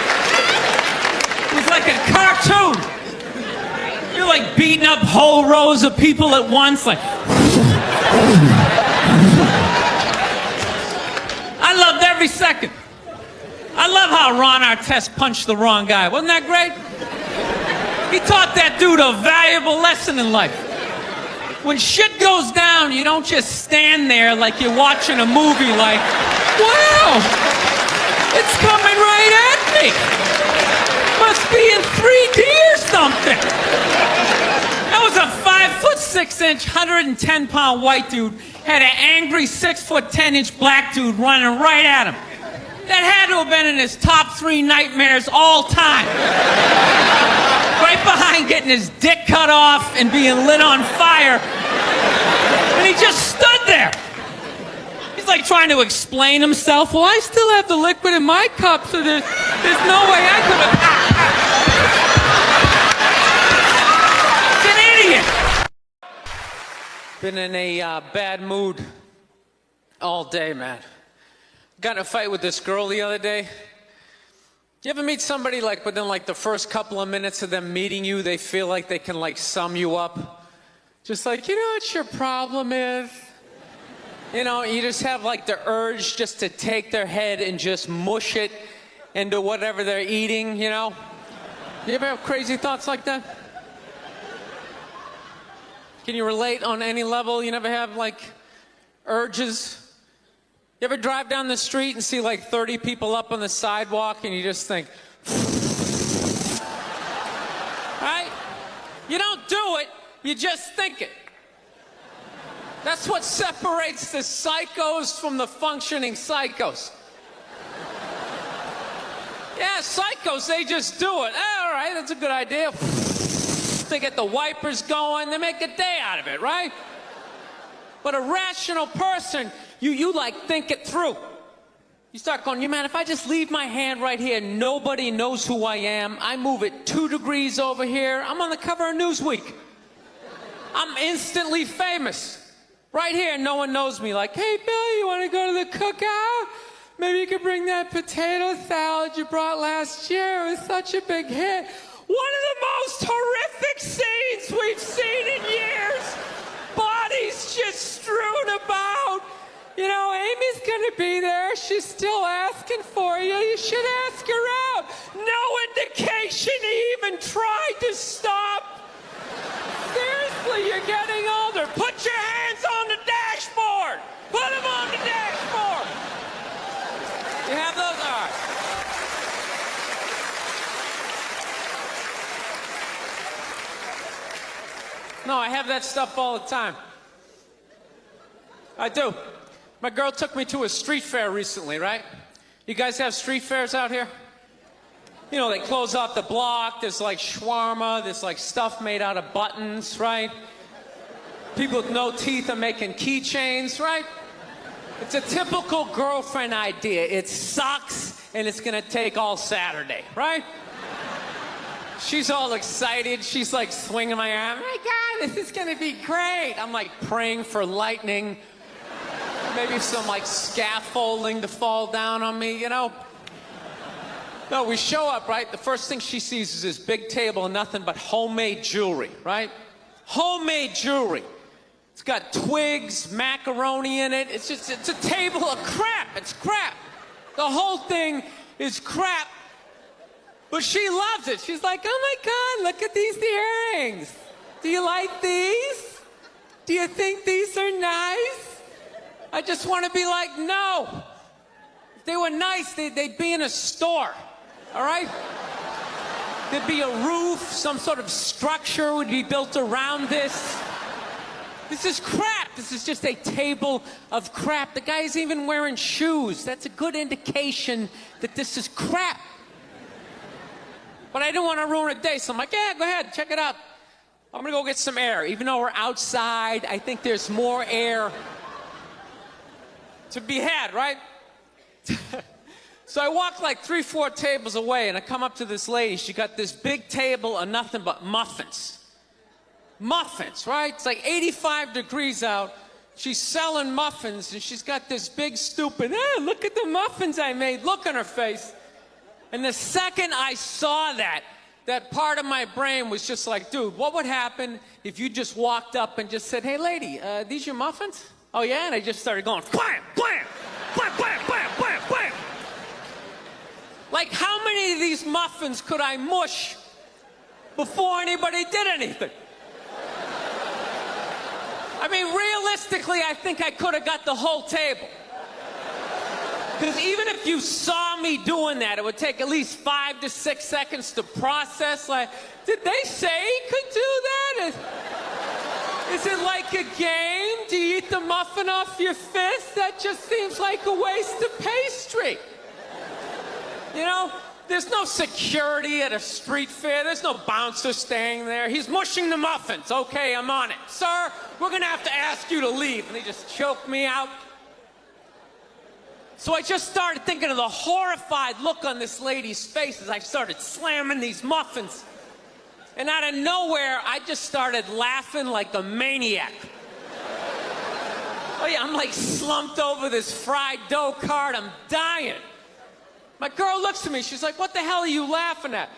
It was like a cartoon. You're like beating up whole rows of people at once, like... I loved every second. I love how Ron Artest punched the wrong guy. Wasn't that great? He taught that dude a valuable lesson in life. When shit goes down, you don't just stand there like you're watching a movie like, wow, it's coming right at me. Must be in 3D or something. That was a 5'6", 110-pound white dude had an angry 6'10" black dude running right at him. That had to have been in his top 3 nightmares all time. Right behind getting his dick cut off and being lit on fire. And he just stood there. He's like trying to explain himself. Well, I still have the liquid in my cup, so there's no way I could have... It's an idiot. Been in a bad mood all day, man. Got in a fight with this girl the other day. You ever meet somebody like within like the first couple of minutes of them meeting you, they feel like they can like sum you up? Just like, you know what your problem is? You know, you just have like the urge just to take their head and just mush it into whatever they're eating, you know? You ever have crazy thoughts like that? Can you relate on any level? You never have like urges? You ever drive down the street and see like 30 people up on the sidewalk and you just think, right? You don't do it, you just think it. That's what separates the psychos from the functioning psychos. Yeah, psychos, they just do it. All right, that's a good idea. They get the wipers going, they make a day out of it, right? But a rational person, you like think it through. You start going, man, if I just leave my hand right here, nobody knows who I am. I move it 2 degrees over here. I'm on the cover of Newsweek. I'm instantly famous. Right here, no one knows me. Like, hey, Bill, you want to go to the cookout? Maybe you could bring that potato salad you brought last year. It was such a big hit. One of the most horrific scenes we've seen in years. Bodies just strewn about. You know, Amy's gonna be there. She's still asking for you. You should ask her out. No indication he even tried to stop. Seriously, you're getting older. Put your hands on the dashboard. Put them on the dashboard. You have those? All right. No, I have that stuff all the time. I do. My girl took me to a street fair recently, right? You guys have street fairs out here? You know, they close off the block. There's like shawarma. There's like stuff made out of buttons, right? People with no teeth are making keychains, right? It's a typical girlfriend idea. It sucks, and it's gonna take all Saturday, right? She's all excited. She's like swinging my arm. Oh my God, this is gonna be great. I'm like praying for lightning. Maybe some like scaffolding to fall down on me, you know? No, we show up, right? The first thing she sees is this big table and nothing but homemade jewelry, right? Homemade jewelry. It's got twigs, macaroni in it. It's a table of crap. It's crap. The whole thing is crap. But she loves it. She's like, oh my God, look at these earrings. Do you like these? Do you think these are nice? I just want to be like, no. If they were nice, they'd be in a store, all right? There'd be a roof, some sort of structure would be built around this. This is crap. This is just a table of crap. The guy's even wearing shoes. That's a good indication that this is crap. But I didn't want to ruin a day, so I'm like, yeah, go ahead, check it out. I'm gonna go get some air. Even though we're outside, I think there's more air to be had, right? So I walk like 3-4 tables away, and I come up to this lady. She got this big table of nothing but muffins. Muffins, right? It's like 85 degrees out. She's selling muffins, and she's got this big stupid, look at the muffins I made, look on her face. And the second I saw that part of my brain was just like, dude, what would happen if you just walked up and just said, hey, lady, these your muffins? Oh, yeah? And I just started going, blam, blam, blam, blam, blam, blam, blam. Like, how many of these muffins could I mush before anybody did anything? I mean, realistically, I think I could have got the whole table. Because even if you saw me doing that, it would take at least 5 to 6 seconds to process. Like, did they say he could do that? Is it like a game? Do you eat the muffin off your fist? That just seems like a waste of pastry. You know, there's no security at a street fair. There's no bouncer staying there. He's mushing the muffins. Okay, I'm on it. Sir, we're gonna have to ask you to leave. And they just choked me out. So I just started thinking of the horrified look on this lady's face as I started slamming these muffins. And out of nowhere, I just started laughing like a maniac. Oh yeah, I'm like slumped over this fried dough cart. I'm dying. My girl looks at me, she's like, what the hell are you laughing at?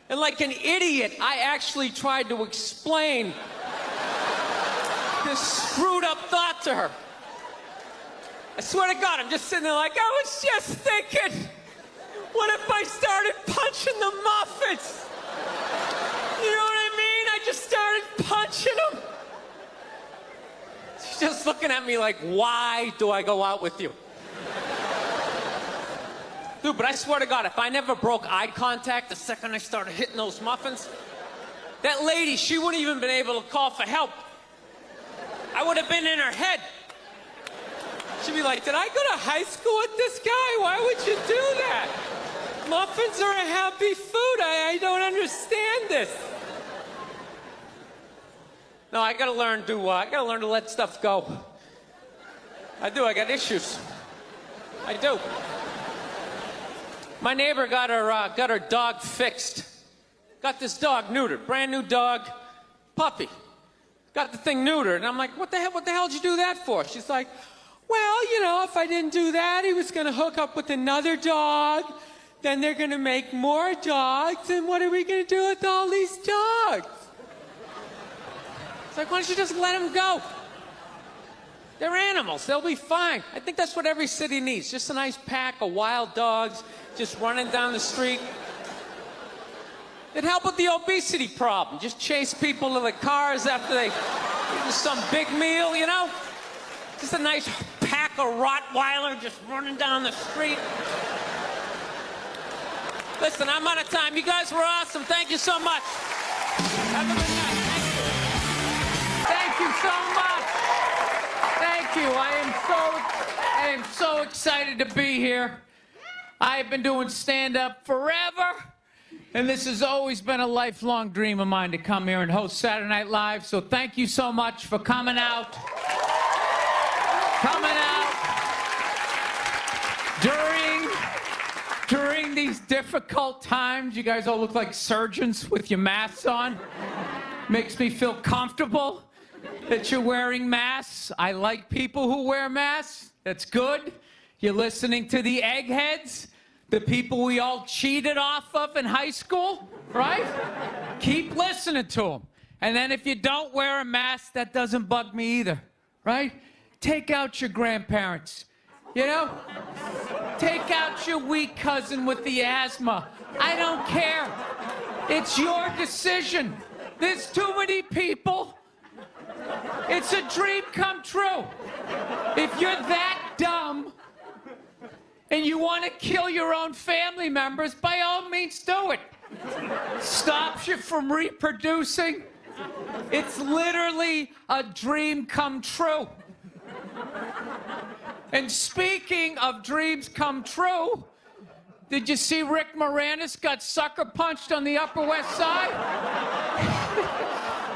And like an idiot, I actually tried to explain this screwed up thought to her. I swear to God, I'm just sitting there like, I was just thinking, what if I started punching the muffins? You know what I mean? I just started punching them. She's just looking at me like, why do I go out with you? Dude, but I swear to God, if I never broke eye contact the second I started hitting those muffins, that lady, she wouldn't even been able to call for help. I would have been in her head. She'd be like, did I go to high school with this guy? Why would you do that? Muffins are a happy food. I don't understand this. No, I gotta learn to let stuff go. I do, I got issues. I do. My neighbor got her dog fixed. Got this dog neutered, brand new dog, puppy. Got the thing neutered, and I'm like, what the hell did you do that for? She's like, well, you know, if I didn't do that, he was gonna hook up with another dog, then they're gonna make more dogs, and what are we gonna do with all these dogs? It's like, why don't you just let them go? They're animals, they'll be fine. I think that's what every city needs, just a nice pack of wild dogs just running down the street. It'd help with the obesity problem. Just chase people to the cars after they eat some big meal, you know? Just a nice pack of Rottweiler just running down the street. Listen, I'm out of time. You guys were awesome. Thank you so much. Have a good night. Thank you so much. Thank you. I am so excited to be here. I have been doing stand-up forever, And this has always been a lifelong dream of mine to come here and host Saturday Night Live. So thank you so much for coming out. During these difficult times, you guys all look like surgeons with your masks on. Makes me feel comfortable that you're wearing masks. I like people who wear masks. That's good. You're listening to the eggheads, the people we all cheated off of in high school, right? Keep listening to them. And then if you don't wear a mask, that doesn't bug me either, right? Take out your grandparents, you know? Take out your weak cousin with the asthma. I don't care. It's your decision. There's too many people. It's a dream come true. If you're that dumb and you want to kill your own family members, by all means do it. Stops you from reproducing. It's literally a dream come true. And speaking of dreams come true, did you see Rick Moranis got sucker punched on the Upper West Side?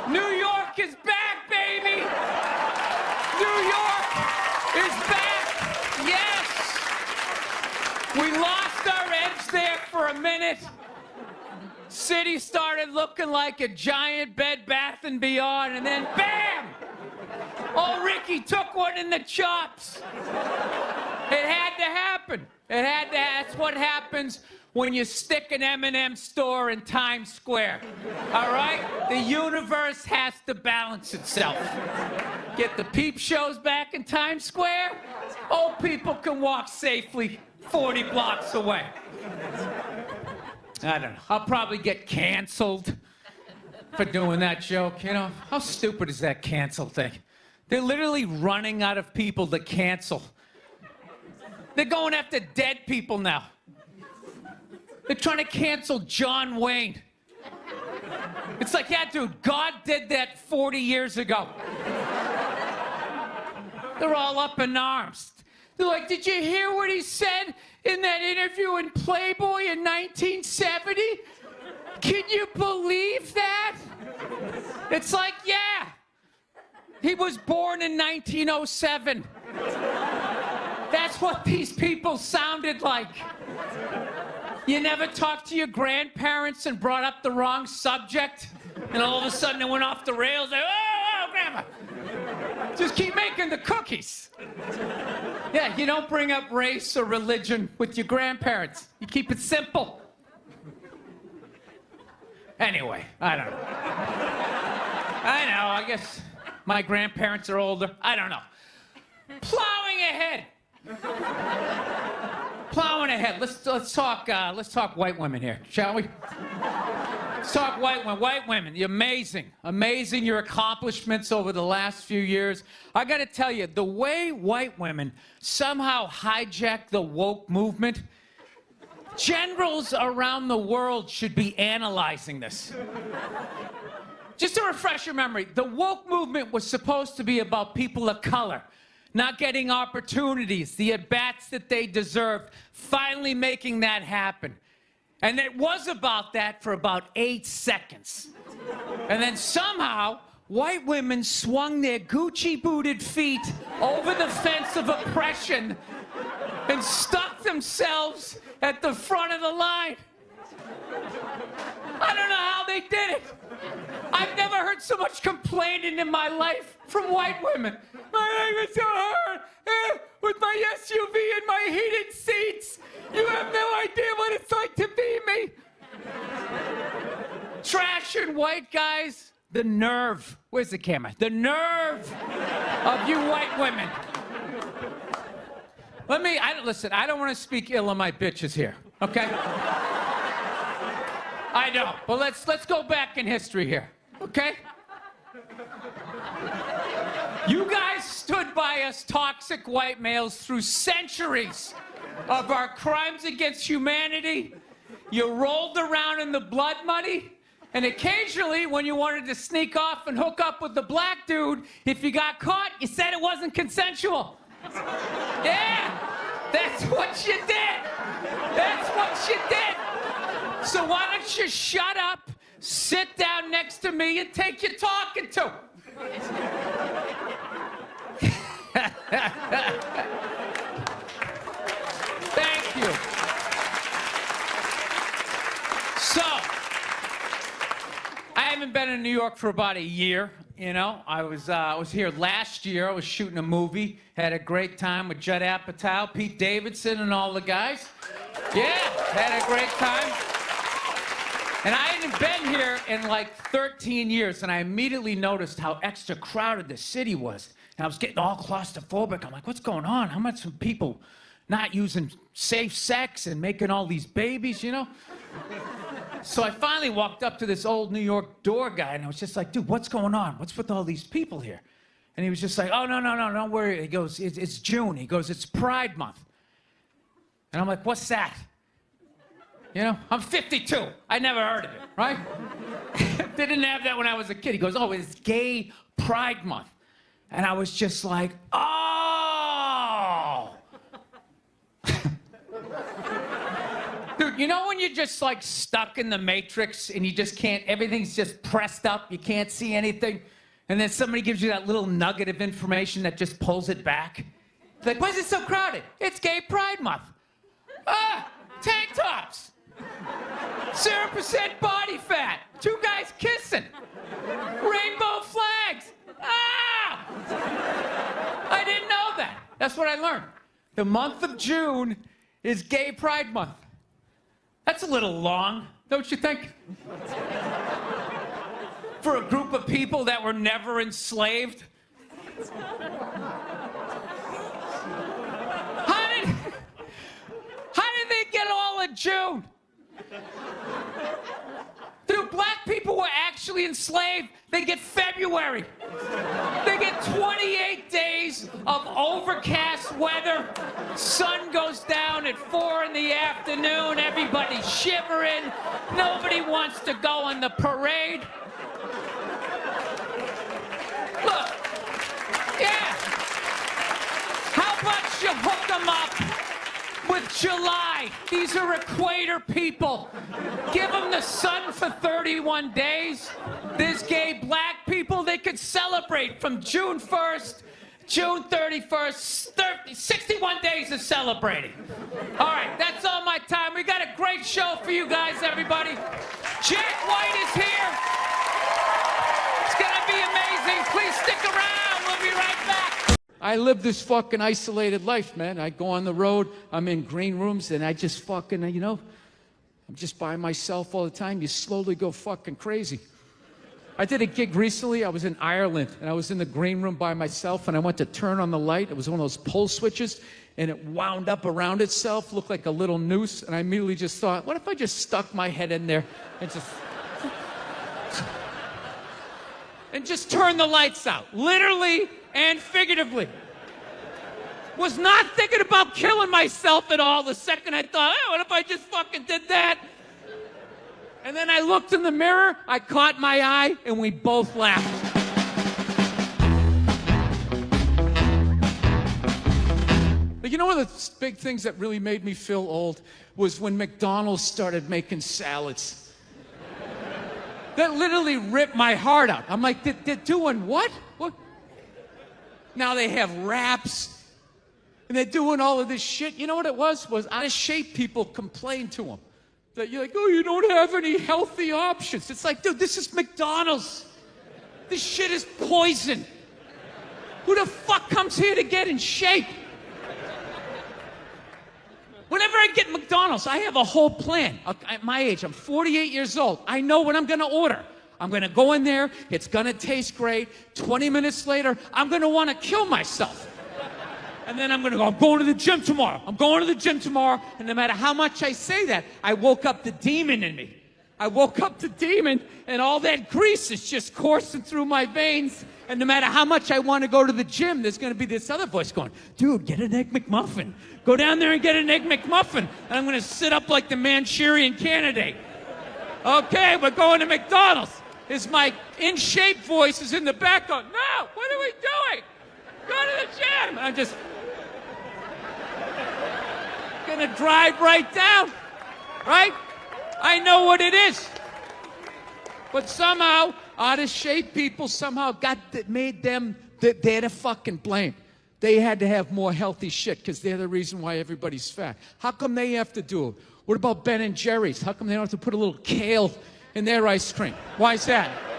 New York is back, baby! New York is back! Yes! We lost our edge there for a minute. City started looking like a giant Bed Bath & Beyond, and then bam! Oh, Ricky took one in the chops. It had to happen. That's what happens when you stick an M&M store in Times Square. All right? The universe has to balance itself. Get the peep shows back in Times Square. Old people can walk safely 40 blocks away. I don't know. I'll probably get canceled for doing that joke, you know? How stupid is that cancel thing? They're literally running out of people to cancel. They're going after dead people now. They're trying to cancel John Wayne. It's like, yeah, dude, God did that 40 years ago. They're all up in arms. They're like, did you hear what he said in that interview in Playboy in 1970? Can you believe that? It's like, yeah. He was born in 1907. That's what these people sounded like. You never talked to your grandparents and brought up the wrong subject, and all of a sudden it went off the rails. Like, oh, Grandma, just keep making the cookies. Yeah, you don't bring up race or religion with your grandparents. You keep it simple. Anyway, I don't know. I guess my grandparents are older. I don't know. Plowing ahead. Plowing ahead. Let's talk white women here, shall we? Let's talk white women. White women, you're amazing your accomplishments over the last few years. I got to tell you, the way white women somehow hijacked the woke movement, generals around the world should be analyzing this. Just to refresh your memory, the woke movement was supposed to be about people of color not getting opportunities, the at-bats that they deserved, finally making that happen. And it was about that for about 8 seconds. And then somehow, white women swung their Gucci-booted feet over the fence of oppression and stuck themselves at the front of the line. I don't know how they did it. I've never heard so much complaining in my life from white women. My life is so hard. With my SUV and my heated seats. You have no idea what it's like to be me. Trashing white guys. The nerve. Where's the camera? The nerve of you white women. Listen, I don't want to speak ill of my bitches here, okay? I know, but let's go back in history here, okay? You guys stood by us toxic white males through centuries of our crimes against humanity. You rolled around in the blood money, and occasionally when you wanted to sneak off and hook up with the black dude, if you got caught, you said it wasn't consensual. Yeah, that's what you did. That's what you did. So why don't you shut up, sit down next to me, and take your talking to? Thank you. So, I haven't been in New York for about a year. You know, I was here last year. I was shooting a movie. Had a great time with Judd Apatow, Pete Davidson, and all the guys. Yeah, had a great time. And I hadn't been here in like 13 years, and I immediately noticed how extra crowded the city was. And I was getting all claustrophobic. I'm like, what's going on? How much are people not using safe sex and making all these babies, you know? So I finally walked up to this old New York door guy, and I was just like, dude, what's going on? What's with all these people here? And he was just like, oh, no, don't worry. He goes, it's June. He goes, it's Pride Month. And I'm like, what's that? You know, I'm 52. I never heard of it, right? They didn't have that when I was a kid. He goes, oh, it's Gay Pride Month. And I was just like, oh. Dude, you know when you're just like stuck in the Matrix and you just can't, everything's just pressed up, you can't see anything, and then somebody gives you that little nugget of information that just pulls it back? It's like, why is it so crowded? It's Gay Pride Month. Ah, tank tops. 0% body fat. 2 guys kissing. Rainbow flags. Ah! I didn't know that. That's what I learned. The month of June is Gay Pride Month. That's a little long, don't you think? For a group of people that were never enslaved. How did they get all of June? Dude, black people were actually enslaved. They get February. They get 28 days of overcast weather. Sun goes down at 4 in the afternoon. Everybody's shivering. Nobody wants to go on the parade. Look, yeah. How about you hook them up with July? These are equator people. Give them the sun for 31 days. There's gay black people, they could celebrate from June 1st, June 31st, 61 days of celebrating. All right, that's all my time. We got a great show for you guys, everybody. Jack White is here. It's gonna be amazing. Please stick around. We'll be right back. I live this fucking isolated life, man. I go on the road, I'm in green rooms, and I just fucking, you know, I'm just by myself all the time. You slowly go fucking crazy. I did a gig recently. I was in Ireland, and I was in the green room by myself, and I went to turn on the light. It was one of those pull switches, and it wound up around itself, looked like a little noose, and I immediately just thought, what if I just stuck my head in there and just turned the lights out, literally and figuratively. Was not thinking about killing myself at all. The second I thought, oh, what if I just fucking did that? And then I looked in the mirror, I caught my eye, and we both laughed. But you know one of the big things that really made me feel old was when McDonald's started making salads. That literally ripped my heart out. I'm like, they're doing what? What? Now they have wraps. And they're doing all of this shit. You know what it was? Out of shape people complained to them. That you're like, oh, you don't have any healthy options. It's like, dude, this is McDonald's. This shit is poison. Who the fuck comes here to get in shape? Whenever I get McDonald's, I have a whole plan. At my age, I'm 48 years old. I know what I'm gonna order. I'm gonna go in there, it's gonna taste great. 20 minutes later, I'm gonna wanna kill myself. And then I'm going to the gym tomorrow. I'm going to the gym tomorrow. And no matter how much I say that, I woke up the demon in me. I woke up the demon, and all that grease is just coursing through my veins. And no matter how much I want to go to the gym, there's going to be this other voice going, dude, get an Egg McMuffin. Go down there and get an Egg McMuffin. And I'm going to sit up like the Manchurian Candidate. Okay, we're going to McDonald's. My in-shape voice is in the back going, no, what are we doing? Go to the gym. I'm just gonna drive right down, right? I know what it is. But somehow, out of shape people somehow made them, they're the fucking blame. They had to have more healthy shit because they're the reason why everybody's fat. How come they have to do it? What about Ben and Jerry's? How come they don't have to put a little kale in their ice cream? Why is that?